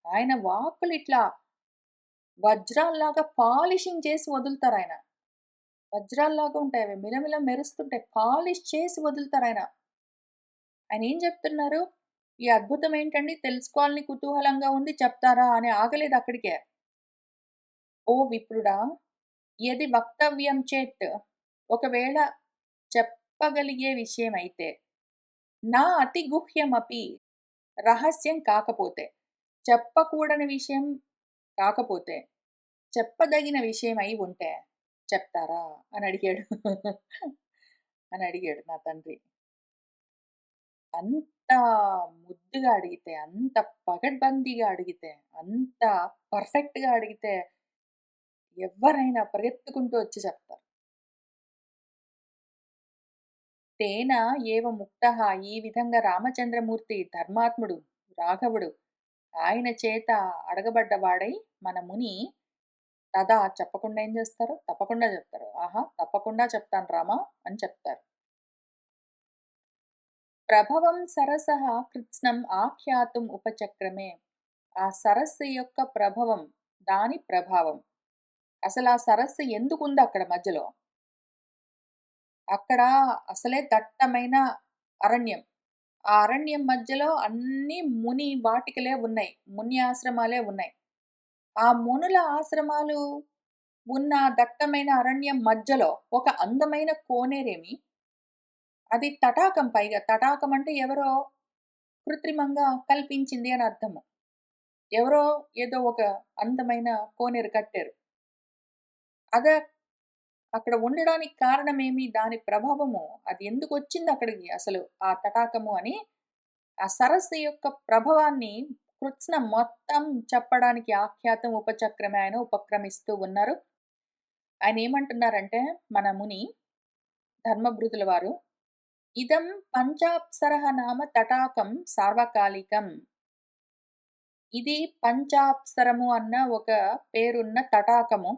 ఆయన వాక్కులిట్లా వజ్రాల్లాగా పాలిషింగ్ చేసి వదులుతారాయన. వజ్రాల్లాగా ఉంటాయవి. మిలమిల మెరుస్తుంటాయి. పాలిష్ చేసి వదులుతారాయన. ఆయనేం జెప్తున్నారు? ఈ అద్భుతం ఏంటండి? తెలుసుకోవాలని కుతూహలంగా ఉంది చెప్తారా? అని ఆగలేదు అక్కడికే. ఓ విప్రుడా! యది వక్తవ్యం చేత్ ఒకవేళ చెప్పగలిగే విషయమైతే, నా అతి గుహ్యమపి రహస్యం కాకపోతే, చెప్పకూడని విషయం కాకపోతే, చెప్పదగిన విషయం అయి ఉంటే చెప్తారా? అని అడిగాడు. అని అడిగాడు నా తండ్రి. అంత ముద్దుగా అడిగితే, అంత పగడ్బందీగా అడిగితే, అంత పర్ఫెక్ట్‌గా అడిగితే ఎవ్వరైనా పరిగెత్తుకుంటూ వచ్చి చెప్తారు. తేన ఏవ ముక్తః ఈ విధంగా రామచంద్రమూర్తి ధర్మాత్ముడు, రాఘవుడు ఆయన చేత అడగబడ్డవాడై మన ముని తదా చెప్పకుండా ఏం చేస్తారు? తప్పకుండా చెప్తారు. ఆహా! తప్పకుండా చెప్తాను రామా అని చెప్తారు. ప్రభవం సరసః కృత్స్నం ఆఖ్యాతుం ఉపచక్రమే. ఆ సరస్సు యొక్క ప్రభవం, దాని ప్రభావం. అసలా సరస్సు ఎందుకుందక్కడ మధ్యలో? అక్కడ అసలే దట్టమైన అరణ్యం. ఆ అరణ్యం మధ్యలో అన్నీ ముని వాటికలే ఉన్నాయి. ముని ఆశ్రమాలే ఉన్నాయి. ఆ మునుల ఆశ్రమాలు ఉన్న దట్టమైన అరణ్యం మధ్యలో ఒక అందమైన కోనేరేమి, అది తటాకం పైగా. తటాకం అంటే ఎవరో కృత్రిమంగా కల్పించింది అని అర్థము. ఎవరో ఏదో ఒక అందమైన కోనేరు కట్టారు. అద అక్కడ ఉండడానికి కారణమేమి? దాని ప్రభావము అది ఎందుకొచ్చిందక్కడికి అసలు ఆ తటాకము అని, ఆ సరస్సు యొక్క ప్రభావాన్ని కృత్స్నం మొత్తం చెప్పడానికి ఆఖ్యాతం ఉపచక్రమే ఆయన ఉపక్రమిస్తూ ఉన్నారు. ఆయనేమంటున్నారంటే మన ముని ధర్మభృతుల వారు, ఇదం పంచాప్సరః నామ తటాకం సార్వకాలికం. ఇది పంచాప్సరము అన్న ఒక పేరున్న తటాకము.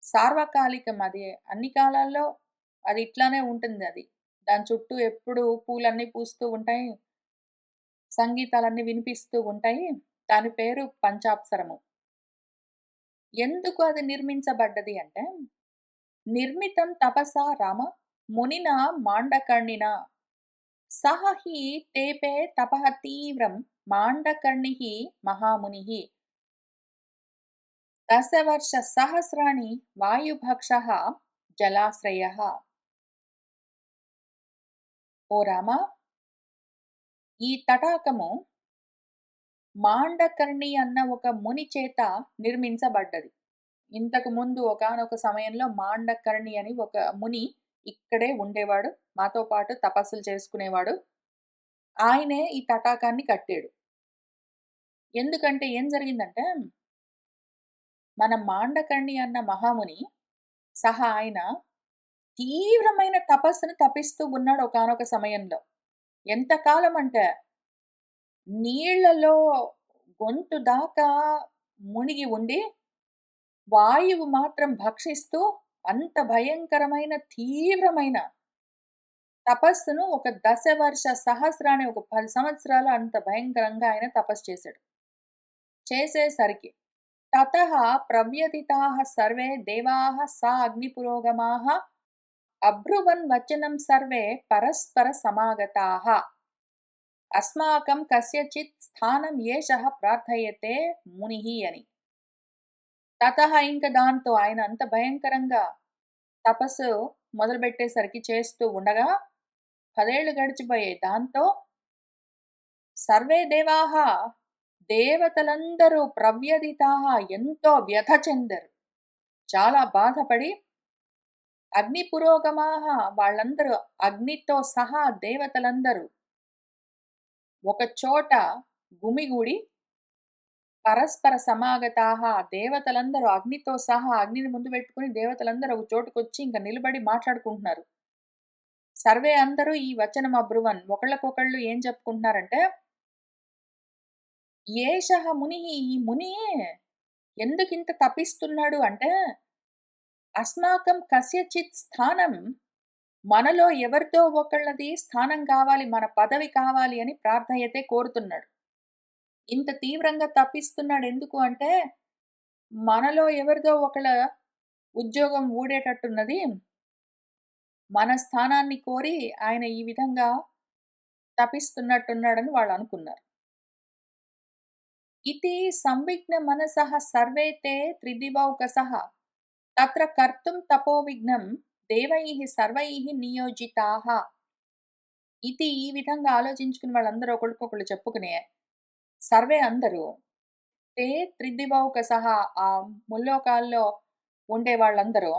సార్వకాలికం అది. అన్ని కాలాల్లో అది ఇట్లానే ఉంటుందది. దాని చుట్టూ ఎప్పుడూ పూలన్నీ పూస్తూ ఉంటాయి. సంగీతాలన్నీ వినిపిస్తూ ఉంటాయి. దాని పేరు పంచాప్సరము. ఎందుకు అది నిర్మించబడ్డది అంటే, నిర్మితం తపసా రామ మునినా మాండకర్ణినా సహ హి తేపే తపః తీవ్రం మాండకర్ణిః మహామునిః దశవర్ష సహస్రాణి వాయుభక్షః జలాశ్రయః. ఓ రామా! ఈ తటాకము మాండకర్ణి అన్న ఒక ముని చేత నిర్మించబడ్డది. ఇంతకు ముందు ఒకానొక సమయంలో మాండకర్ణి అని ఒక ముని ఇక్కడే ఉండేవాడు. మాతో పాటు తపస్సులు చేసుకునేవాడు. ఆయనే ఈ తటాకాన్ని కట్టాడు. ఎందుకంటే ఏం జరిగిందంటే, మన మాండకర్ణి అన్న మహాముని ఆయన తీవ్రమైన తపస్సును తపిస్తూ ఉన్నాడు ఒకానొక సమయంలో. ఎంత కాలం అంటే, నీళ్ళలో గొంతు దాకా మునిగి ఉండి, వాయువు మాత్రం భక్షిస్తూ అంత భయంకరమైన, తీవ్రమైన తపస్సును ఒక దశవర్ష సహస్రాన్ని ఒక 10 సంవత్సరాలు అంత భయంకరంగా ఆయన తపస్సు చేశాడు. చేసేసరికి తతః ప్రవ్యథితాః సర్వే దేవాః సా అగ్నిపురోగమాః అబ్రువన్ వచనం సర్వే పరస్పర సమాగతాః. అస్మాకం కస్యచిత్ స్థానం ఏషః ప్రార్థయతే మునిః అని. తతః ఇంక దాంతో ఆయన అంత భయంకరంగా తపస్సు మొదలుపెట్టేసరికి చేస్తూ ఉండగా 10 ఏళ్ళు గడిచిపోయాయి. దాంతో సర్వే దేవాః దేవతలందరూ ప్రవ్యధితాః ఎంతో వ్యధ చెందారు. చాలా బాధపడి అగ్ని పురోగమాః వాళ్ళందరూ అగ్నితో సహా దేవతలందరూ ఒక చోట గుమిగూడి పరస్పర సమాగతాః దేవతలందరూ అగ్నితో సహా అగ్నిని ముందు పెట్టుకొని దేవతలందరూ ఒక చోటుకొచ్చి ఇంక నిలబడి మాట్లాడుకుంటున్నారు. సర్వే అందరూ ఈ వచనం అబ్రువన్ ఒకళ్ళకొకళ్ళు ఏం చెప్పుకుంటున్నారంటే, "ఏషః మునిః ఈ ముని ఎందుకింత తపిస్తున్నాడు అంటే, అస్మాకం కస్యచిత్ స్థానం మనలో ఎవరిదో ఒకళ్ళది స్థానం కావాలి, మన పదవి కావాలి అని ప్రార్థయతే కోరుతున్నాడు. ఇంత తీవ్రంగా తపిస్తున్నాడు ఎందుకు అంటే, మనలో ఎవరిదో ఒకళ్ళ ఉద్యోగం ఊడేటట్టున్నది. మన స్థానాన్ని కోరి ఆయన ఈ విధంగా తపిస్తున్నట్టున్నాడని వాళ్ళనుకున్నారు. ఇతి సంవిఘ్న మనసః సర్వే తే త్రిదివౌకసః తత్ర కర్తుం తపోవిఘ్నం దేవైః సర్వైః నియోజితాః. ఇది ఈ విధంగా ఆలోచించుకుని వాళ్ళందరూ ఒకళ్ళకొకళ్ళు చెప్పుకుని సర్వే అందరూ తే త్రిదివౌకసః ఆ ముల్లోకాల్లో ఉండేవాళ్ళందరూ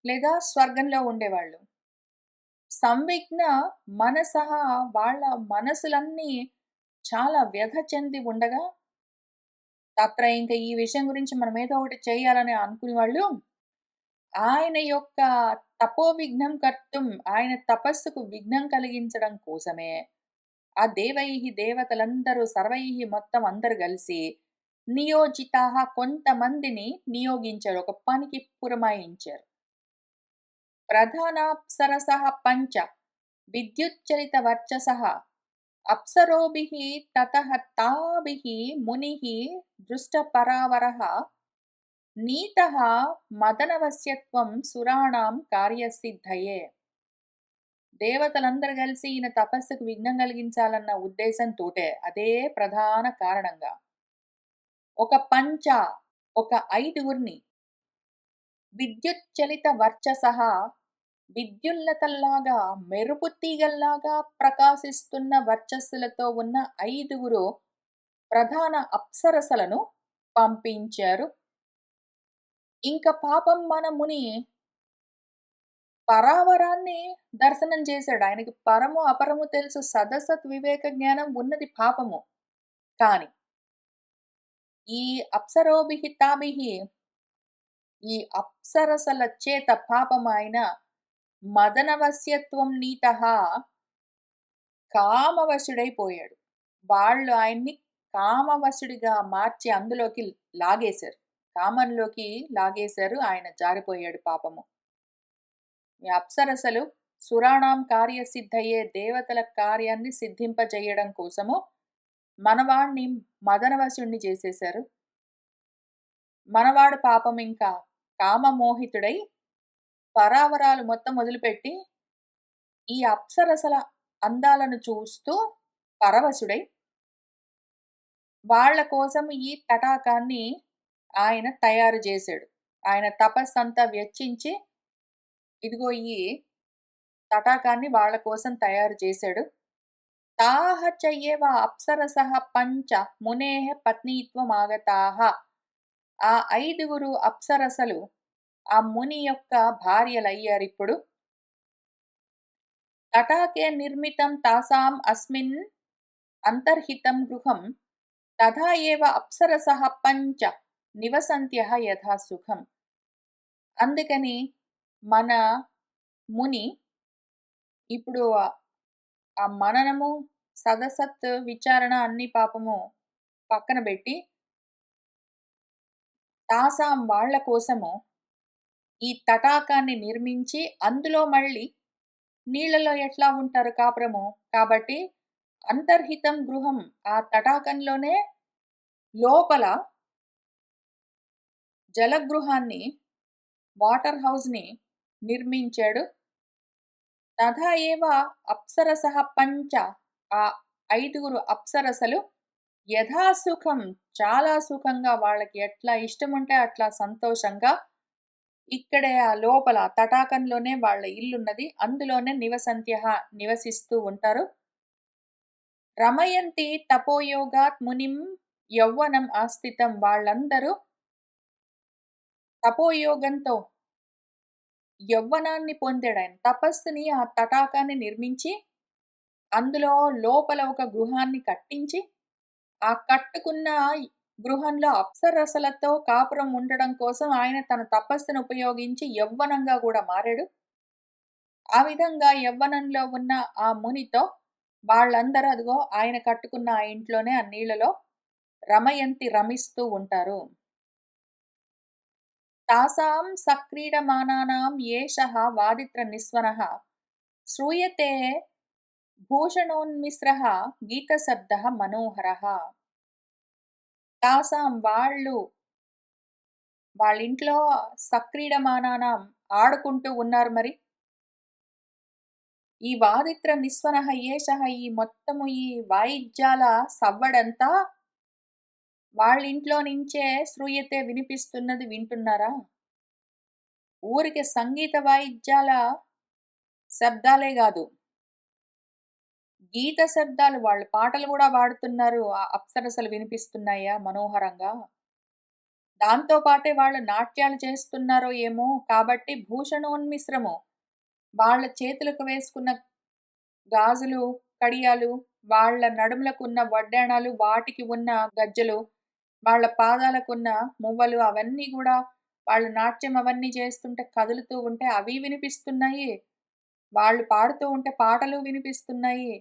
లేదా స్వర్గంలో ఉండేవాళ్ళు. సంవిఘ్న మనసః వాళ్ళ మనసులన్నీ చాలా వ్యధ చెంది ఉండగా, తత్ర ఇంక ఈ విషయం గురించి మనం ఏదో ఒకటి చేయాలని అనుకునేవాళ్ళు, ఆయన యొక్క తపోవిఘ్నం కర్తుం ఆయన తపస్సుకు విఘ్నం కలిగించడం కోసమే, ఆ దేవైః దేవతలందరూ సర్వైః మొత్తం అందరూ కలిసి, నియోజితాః కొంతమందిని నియోగించారు. ఒక పనికి పురమాయించారు. ప్రధానాప్సరసః పంచ విద్యుచ్చలిత వర్చసః అప్సరోభిః తతః తాభిః మునిః దృష్టపరావరः నీతః మదనవశ్యత్వం సురాణాం కార్యసిద్ధయే. దేవతలందరూ కలిసి ఈయన తపస్సుకు విఘ్నం కలిగించాలన్న ఉద్దేశంతోటే అదే ప్రధాన కారణంగా ఒక పంచ ఒక ఐదుగురిని విద్యుచ్చలిత వర్చసః విద్యుల్లతల్లాగా మెరుపు తీగల్లాగా ప్రకాశిస్తున్న వర్చస్సులతో ఉన్న ఐదుగురు ప్రధాన అప్సరసలను పంపించారు. ఇంక పాపం మన ముని పరావరాన్ని దర్శనం చేశాడు. ఆయనకి పరము, అపరము తెలుసు. సదసత్ వివేక జ్ఞానం ఉన్నది పాపము. కాని ఈ అప్సరోభిః తాభిః ఈ అప్సరసల చేత పాపం ఆయన మదనవశ్యత్వం నీతః కామవశుడైపోయాడు. వాళ్ళు ఆయన్ని కామవశుడిగా మార్చి అందులోకి లాగేశారు. కామంలోకి లాగేశారు. ఆయన జారిపోయాడు పాపము. ఈ అప్సరసలు సురాణం కార్యసిద్ధయే దేవతల కార్యాన్ని సిద్ధింపజేయడం కోసము మనవాణ్ణి మదనవశుణ్ణి చేసేశారు. మనవాడు పాపం ఇంకా కామమోహితుడై పరావరాలు మొత్తం వదిలిపెట్టి ఈ అప్సరసల అందాలను చూస్తూ పరవశుడై వాళ్ళ కోసం ఈ తటాకాన్ని ఆయన తయారు చేశాడు. ఆయన తపస్సంతా వెచ్చించి ఇదిగో ఈ తటాకాన్ని వాళ్ళ కోసం తయారు చేశాడు. తాః చ ఏవ అప్సరసః పంచ మునేః పత్నీత్వమాగతాః. ఆ ఐదుగురు అప్సరసలు ఆ ముని యొక్క భార్యలయ్యారిప్పుడు. తటాకే నిర్మితం తాసాం అస్మిన్ అంతర్హితం గృహం తథా ఏవ అప్సరసః పంచ నివసంత్యః యథా సుఖం. అందుకని మన ముని ఇప్పుడు ఆ మననము, సదసత్ విచారణ అన్ని పాపము పక్కన పెట్టి తాసాం వాళ్ళ కోసము ఈ తటాకాన్ని నిర్మించి అందులో మళ్ళీ నీళ్ళలో ఎట్లా ఉంటారు కాపురము కాబట్టి అంతర్హితం గృహం ఆ తటాకంలోనే లోపల జలగృహాన్ని వాటర్ హౌస్‌ని నిర్మించాడు. తథా ఏవ అప్సరసః పంచ ఆ ఐదుగురు అప్సరసలు యథాసుఖం చాలా సుఖంగా వాళ్ళకి ఎట్లా ఇష్టముంటే అట్లా సంతోషంగా ఇక్కడే ఆ లోపల తటాకంలోనే వాళ్ళ ఇల్లున్నది. అందులోనే నివసంత్యః నివసిస్తూ ఉంటారు. రమయంతి తపోయోగాత్ మునిం యౌవనం ఆస్థితం. వాళ్ళందరూ తపోయోగంతో యవ్వనాన్ని పొందాడాయన. తపస్సుని ఆ తటాకాన్ని నిర్మించి, అందులో లోపల ఒక గృహాన్ని కట్టించి, ఆ కట్టుకున్న గృహంలో అప్సరసలతో కాపురం ఉండడం కోసం ఆయన తన తపస్సును ఉపయోగించి యవ్వనంగా గూడా మారాడు. ఆ విధంగా యవ్వనంలో ఉన్న ఆ మునితో వాళ్ళందరూ అదిగో ఆయన కట్టుకున్న ఆ ఇంట్లోనే ఆ నీళ్ళలో రమిస్తూ ఉంటారు. తాసాం సక్రీడమానానాం ఏషః వాదిత్ర నిస్వనః శ్రూయతే భూషణోన్మిశ్రః గీతశబ్దః మనోహరః. తాసాం వాళ్ళింట్లో సక్రీడమానానాం ఆడుకుంటూ ఉన్నారు మరి. ఈ వాదిత్ర నిస్వనః ఏషః ఈ మొత్తము ఈ వాయిద్యాల సవ్వడంతా వాళ్ళింట్లో నుంచే శ్రూయతే వినిపిస్తున్నది వింటున్నారా? ఊరికే సంగీత వాయిద్యాల శబ్దాలే గాదు. గీత శబ్దాలు వాళ్ళు పాటలు గూడా పాడుతున్నారు. ఆ అప్సరసలు వినిపిస్తున్నాయా మనోహరంగా? దాంతో పాటే వాళ్ళు నాట్యాలు చేస్తున్నారో ఏమో కాబట్టి భూషణోన్మిశ్రము. వాళ్ళ చేతులకు వేసుకున్న గాజులు, కడియాలు, వాళ్ళ నడుములకున్న వడ్డాణాలు, వాటికి ఉన్న గజ్జెలు, వాళ్ళ పాదాలకున్న మువ్వలు అవన్నీ గూడా వాళ్ళు నాట్యం అవన్నీ చేస్తుంటే కదులుతూ ఉంటే అవి వినిపిస్తున్నాయి. వాళ్ళు పాడుతూ ఉంటే పాటలు వినిపిస్తున్నాయి.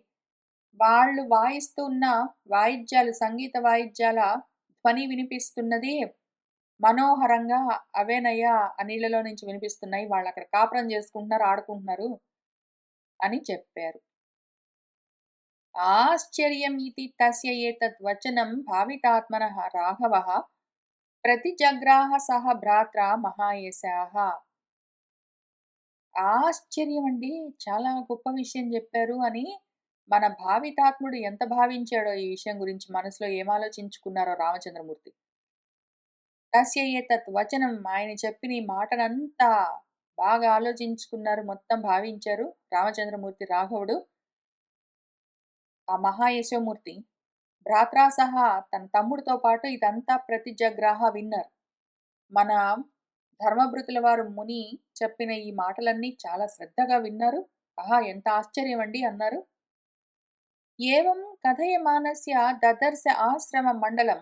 వాళ్ళు వాయిస్తూ ఉన్న వాయిద్యాలు, సంగీత వాయిద్యాల ధ్వని వినిపిస్తున్నది. మనోహరంగా అవేనయ్యా ఆ నీళ్ళలో నుంచి వినిపిస్తున్నాయి. వాళ్ళక్కడ కాపురం చేసుకుంటున్నారు, ఆడుకుంటున్నారు అని చెప్పారు. ఆశ్చర్యమితి తస్య ఏతద్ వచనం భావితాత్మనః రాఘవః ప్రతిజగ్రాహ సహ భ్రాత్రా మహాయశాః. ఆశ్చర్యమండి! చాలా గొప్ప విషయం జెప్పారు అని మన భావితాత్ముడు ఎంత భావించాడో ఈ విషయం గురించి, మనసులో ఏం ఆలోచించుకున్నారో రామచంద్రమూర్తి. తస్య ఏతత్ వచనం ఆయన చెప్పిన ఈ మాటనంతా బాగా ఆలోచించుకున్నారు, మొత్తం భావించారు రామచంద్రమూర్తి రాఘవుడు. ఆ మహాయశోమూర్తి భ్రాత్రా సహా తన తమ్ముడితో పాటు ఇదంతా ప్రతిజగ్రాహ విన్నారు. మన ధర్మభృతుల వారు ముని చెప్పిన ఈ మాటలన్నీ చాలా శ్రద్ధగా విన్నారు. ఆహా! ఎంత ఆశ్చర్యమండి అన్నారు. ఏవం కథయమానస్య దదర్శ ఆశ్రమ మండలం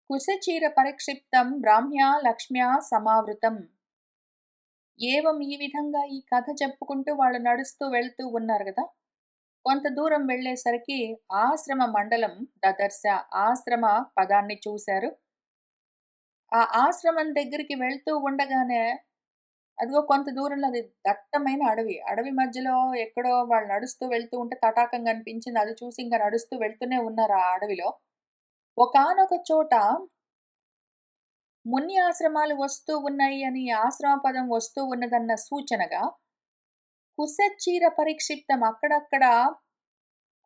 కుశచీర పరిక్షిప్తం బ్రాహ్మ్యా లక్ష్మ్యా సమావృతం. ఏవం ఈ విధంగా ఈ కథ చెప్పుకుంటూ వాళ్ళు నడుస్తూ వెళ్తూ ఉన్నారు గదా! కొంత దూరం వెళ్ళేసరికి ఆశ్రమ మండలం దదర్శ ఆశ్రమ పదాన్ని చూశారు. ఆ ఆశ్రమం దగ్గరికి వెళ్తూ ఉండగానే అదిగో కొంత దూరంలో అది దట్టమైన అడవి. అడవి మధ్యలో ఎక్కడో వాళ్ళు నడుస్తూ వెళ్తూ ఉంటే తటాకం కనిపించింది. అది చూసి ఇంక నడుస్తూ వెళ్తూనే ఉన్నారు ఆ అడవిలో. ఒకానొక చోట ముని ఆశ్రమాలు వస్తూ ఉన్నాయి అని ఆశ్రమ పదం వస్తూ ఉన్నదన్న సూచనగా కుశచీర పరిక్షిప్తం అక్కడక్కడ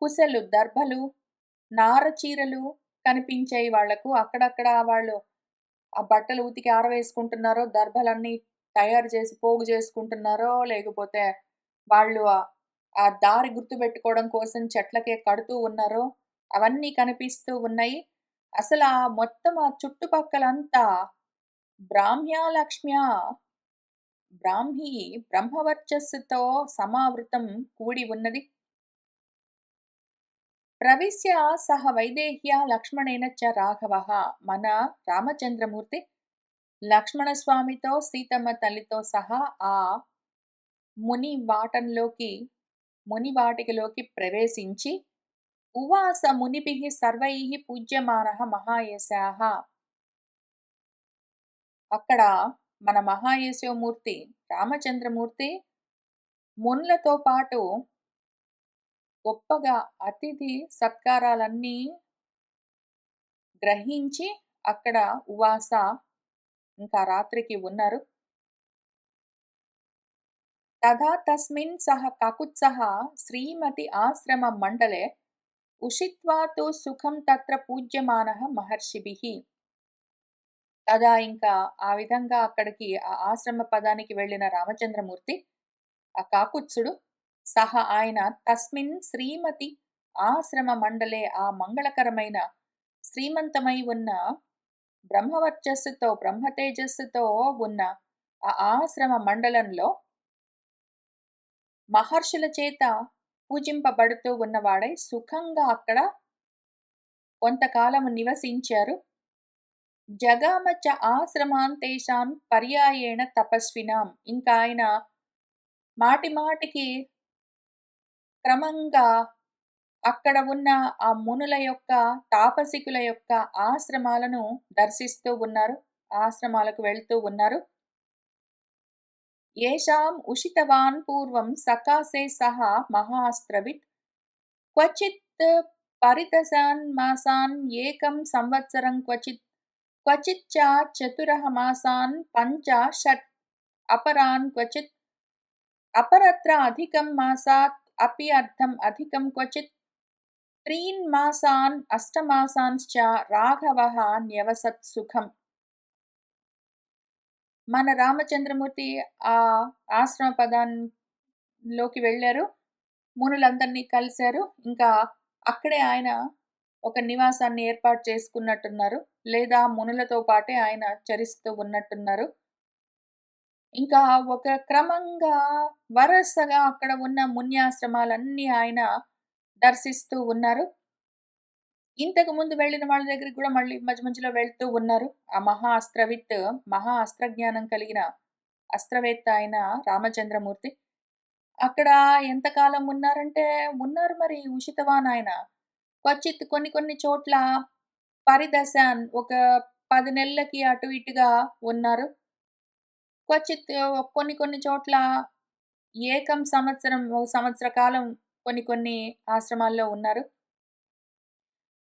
కుశలు, దర్భలు, నార చీరలు కనిపించాయి వాళ్లకు. అక్కడక్కడ వాళ్ళు ఆ బట్టలు ఉతికి ఆరవేసుకుంటున్నారో, దర్భలన్నీ తయారు చేసి పోగు చేసుకుంటున్నారో, లేకపోతే వాళ్ళు ఆ దారి గుర్తుపెట్టుకోవడం కోసం చెట్లకే కడుతూ ఉన్నారో, అవన్నీ కనిపిస్తూ ఉన్నాయి. అసలు ఆ మొత్తం ఆ చుట్టుపక్కలంతా బ్రాహ్మ్యా లక్ష్మ్యా బ్రాహ్మీ బ్రహ్మవర్చస్సుతో సమావృతం కూడి ఉన్నది. ప్రవిశ్య సహ వైదేహ్య లక్ష్మణేన చ రాఘవః. మన రామచంద్రమూర్తి లక్ష్మణస్వామితో, సీతమ్మ తల్లితో సహా ఆ ముని వాటంలోకి ముని వాటికలోకి ప్రవేశించి ఉవాస మునిభిః సర్వైః పూజ్యమానః మహాయశాః. అక్కడ మన మహాయశోమూర్తి రామచంద్రమూర్తి మునులతో పాటు గొప్పగా అతిథి సత్కారాలన్నీ గ్రహించి అక్కడ ఉవాస ఇంకా రాత్రికి ఉన్నారు. తథా తస్మిన్ సహ కాకుత్సః శ్రీమతి ఆశ్రమ మండలే ఉషిత్వా తు సుఖం తత్ర పూజ్యమానః మహర్షిభిః. తదా ఇంకా ఆ విధంగా అక్కడికి ఆ ఆశ్రమ పదానికి వెళ్ళిన రామచంద్రమూర్తి, ఆ కాకుత్సుడు సహ ఆయన తస్మిన్ శ్రీమతి ఆశ్రమ మండలే ఆ మంగళకరమైన శ్రీమంతమై ఉన్న బ్రహ్మవర్చస్సుతో, బ్రహ్మ తేజస్సుతో ఉన్న ఆ ఆశ్రమ మండలంలో మహర్షుల చేత పూజింపబడుతూ ఉన్నవాడై సుఖంగా అక్కడ కొంతకాలము నివసించారు. జగామ చ ఆశ్రమాన్ తేషాం పర్యాయేణ తపస్వినాం. ఇంకా ఆయన మాటి మాటికి క్రమంగా అక్కడ ఉన్న ఆ మునుల యొక్క, తాపసికుల యొక్క ఆశ్రమాలను దర్శిస్తూ ఉన్నారు. ఆశ్రమాలకు వెళ్తూ ఉన్నారు. येषाम् उषितवान् पूर्वं सकाशे सः महास्त्रवित् क्वचित् परिदशान् मासान् एकं संवत्सरं क्वचिच्च चतुरः मासान् पञ्च षट् अपरान् क्वचित् अपरत्र अधिकं मासात् अपि अर्धम् अधिकं क्वचित् त्रीन् मासान् अष्टमासांश्च राघवः न्यवसत् सुखम्. మన రామచంద్రమూర్తి ఆ ఆశ్రమ పదంలోకి వెళ్లారు. మునులందరినీ కలిసారు. ఇంకా అక్కడే ఆయన ఒక నివాసాన్ని ఏర్పాటు చేసుకున్నట్టున్నారు. లేదా మునులతో పాటే ఆయన చరిస్తూ ఉన్నట్టున్నారు. ఇంకా ఒక క్రమంగా వరసగా అక్కడ ఉన్న మున్యాశ్రమాలన్నీ ఆయన దర్శిస్తూ ఉన్నారు. ఇంతకు ముందు వెళ్ళిన వాళ్ళ దగ్గరికి కూడా మళ్ళీ మధ్య మధ్యలో వెళ్తూ ఉన్నారు. ఆ మహా అస్త్రజ్ఞానం కలిగిన అస్త్రవేత్త అయిన రామచంద్రమూర్తి. అక్కడ ఎంతకాలం ఉన్నారంటే, ఉన్నారు మరి ఉషితవాన్ ఆయన. క్వచిత్ కొన్ని కొన్ని చోట్ల పరిదశాన్ ఒక 10 నెలలకి అటు ఇటుగా ఉన్నారు. క్వచిత్ కొన్ని కొన్ని చోట్ల ఏకం సంవత్సరం, ఓ సంవత్సర కాలం కొన్ని కొన్ని ఆశ్రమాల్లో ఉన్నారు.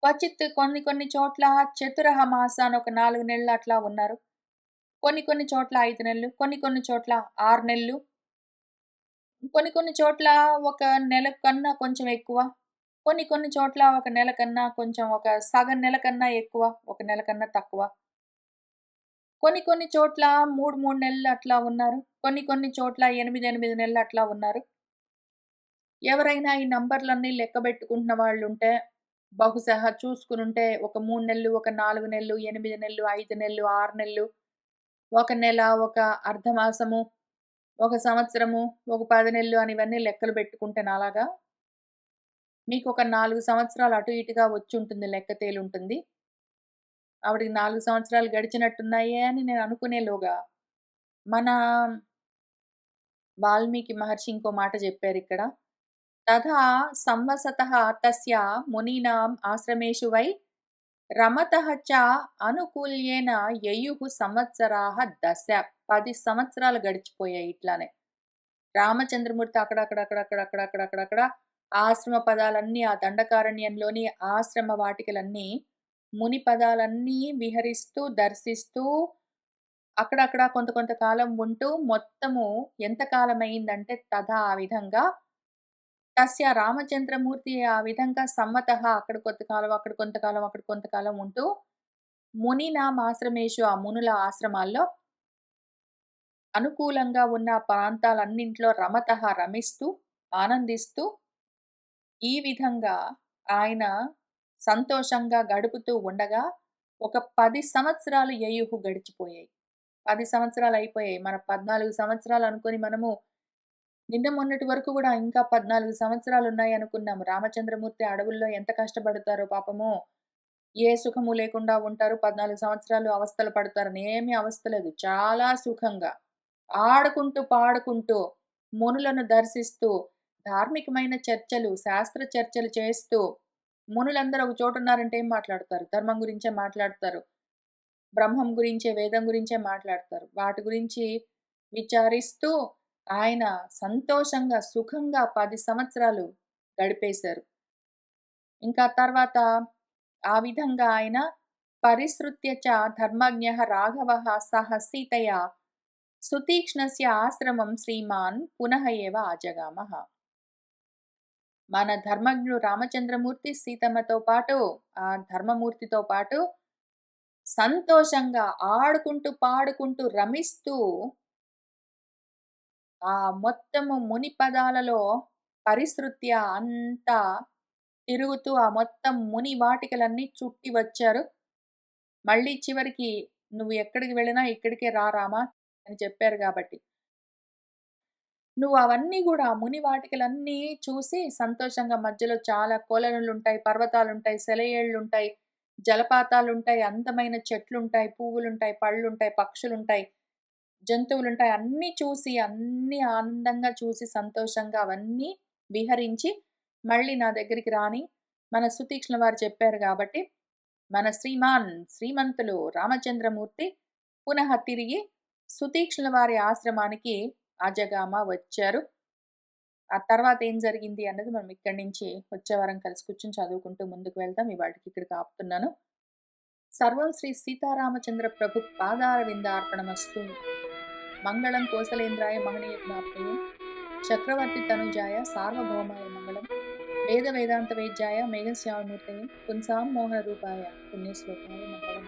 క్వచిత్ కొన్ని కొన్ని చోట్ల చతురహ మాసాన ఒక 4 నెలలు అట్లా ఉన్నారు. కొన్ని కొన్ని చోట్ల 5 నెలలు, కొన్ని కొన్ని చోట్ల 6 నెలలు, కొన్ని కొన్ని చోట్ల ఒక నెల కన్నా కొంచెం ఎక్కువ. కొన్ని కొన్ని చోట్ల ఒక నెల కన్నా కొంచెం ఒక సగం నెల కన్నా ఎక్కువ, ఒక నెల కన్నా తక్కువ. కొన్ని కొన్ని చోట్ల 3, 3 నెలలు అట్లా ఉన్నారు. కొన్ని కొన్ని చోట్ల 8, 8 నెలలు అట్లా ఉన్నారు. ఎవరైనా ఈ నంబర్‌లన్నీ లెక్కబెట్టుకుంటున్న వాళ్ళుంటే, బహుశः చూసుకునుంటే ఒక 3 నెలలు, ఒక 4 నెలలు, 8 నెలలు, 5 నెలలు, 6 నెలలు, ఒక నెల, ఒక అర్ధమాసము, ఒక సంవత్సరము, ఒక 10 నెలలు అని ఇవన్నీ లెక్కలు పెట్టుకుంటే నాలాగా మీకొక 4 సంవత్సరాలు అటు ఇటుగా వచ్చుంటుంది. లెక్క తేలుంటుంది. ఆవిడకి 4 సంవత్సరాలు గడిచినట్టున్నాయే అని నేను అనుకునేలోగా, మన వాల్మీకి మహర్షి ఇంకో మాట జెప్పారిక్కడ. తథా సంవసతః తస్య మునీనాం ఆశ్రమేషు వై రమతః చ అనుకూల్యేన యయుః సంవత్సరాః దశ. 10 సంవత్సరాలు గడిచిపోయాయి ఇట్లానే. రామచంద్రమూర్తి అక్కడక్కడక్కడక్కడక్కడక్కడక్కడక్కడ ఆశ్రమ పదాలన్నీ ఆ దండకారణ్యంలోని ఆశ్రమ వాటికలన్నీ, ముని పదాలన్నీ విహరిస్తూ, దర్శిస్తూ, అక్కడక్కడ కొంత కొంత కాలం ఉంటూ మొత్తము ఎంత కాలమయిందంటే తథా ఆ విధంగా తస్య రామచంద్రమూర్తి ఆ విధంగా సమ్మతః అక్కడ కొంతకాలం, అక్కడ కొంతకాలం, అక్కడ కొంతకాలం ఉంటూ మునీనామాశ్రమేషు ఆ మునుల ఆశ్రమాల్లో అనుకూలంగా ఉన్న ప్రాంతాలన్నింట్లో రమతః రమిస్తూ, ఆనందిస్తూ, ఈ విధంగా ఆయన సంతోషంగా గడుపుతూ ఉండగా, ఒక 10 సంవత్సరాలు యయుః గడిచిపోయాయి. 10 సంవత్సరాలయిపోయాయి. మన 14 సంవత్సరాలు అనుకోని మనము నిన్న మొన్నటి వరకు గూడా ఇంకా 14 సంవత్సరాలున్నాయనుకున్నాము. రామచంద్రమూర్తి అడవుల్లో ఎంత కష్టపడతారో పాపము. ఏ సుఖము లేకుండా ఉంటారు. 14 సంవత్సరాలు అవస్థలు పడతారని. ఏమి అవస్థ లేదు. చాలా సుఖంగా ఆడుకుంటూ, పాడుకుంటూ, మునులను దర్శిస్తూ, ధార్మికమైన చర్చలు, శాస్త్ర చర్చలు చేస్తూ, మునులందరూ ఒక చోటున్నారంటే ఏం మాట్లాడతారు? ధర్మం గురించే మాట్లాడతారు. బ్రహ్మం గురించే, వేదం గురించే మాట్లాడతారు. వాటి గురించి విచారిస్తూ ఆయన సంతోషంగా, సుఖంగా 10 సంవత్సరాలు గడిపేశారు. ఇంకా తర్వాత ఆ విధంగా ఆయన పరిసృత్య చ ధర్మజ్ఞః రాఘవః సహ సీతయా సుతీక్ష్ణస్య ఆశ్రమం శ్రీమాన్ పునః ఏవ ఆజగామః. మన ధర్మజ్ఞుడు రామచంద్రమూర్తి సీతమ్మతో పాటు, ఆ ధర్మమూర్తితో పాటు సంతోషంగా ఆడుకుంటూ, పాడుకుంటూ, రమిస్తూ ఆ మొత్తము ముని పదాలలో పరిసృత్య అంతా తిరుగుతూ ఆ మొత్తం ముని వాటికలన్నీ చుట్టి వచ్చారు. మళ్ళీ చివరికి "నువ్వు ఎక్కడికి వెళ్ళినా ఇక్కడికే రా రామా" అని చెప్పారు గాబట్టి. నువ్వు అవన్నీ గూడా ఆ ముని వాటికలన్నీ చూసి సంతోషంగా మధ్యలో చాలా కొలనులుంటాయి, పర్వతాలుంటాయి, సెలయేళ్ళుంటాయి, జలపాతాలుంటాయి, అందమైన చెట్లుంటాయి, పువ్వులుంటాయి, పళ్ళుంటాయి, పక్షులుంటాయి, జంతువులుంటాయి. అన్నీ చూసి, అన్నీ ఆనందంగా చూసి సంతోషంగా అవన్నీ విహరించి, మళ్ళీ నా దగ్గరికి రాని మన సుతీక్ష్ణ వారు చెప్పారు గాబట్టి, మన శ్రీమంతులు రామచంద్రమూర్తి పునః తిరిగి సుతీక్ష్ణుల వారి ఆశ్రమానికి అజగామ వచ్చారు. ఆ తర్వాత ఏం జరిగింది అన్నది మనం ఇక్కడి నుంచి వచ్చే వారం కలిసి కూర్చొని చదువుకుంటూ ముందుకు వెళ్దాం. ఇవాల్టికి ఇక్కడికి ఆపుతున్నాను. సర్వం శ్రీ సీతారామచంద్ర ప్రభు పాదారవిందార్పణమస్తు. మంగళం కోసలేంద్రాయ మహనీయ గుణాత్మనే చక్రవర్తి తనుజాయ సార్వభౌమాయ మంగళం. వేద వేదాంత వేద్యాయ మేఘశ్యామమూర్తయే పుంసాం మోహన రూపాయ పుణ్యశ్లోకాయ మంగళం.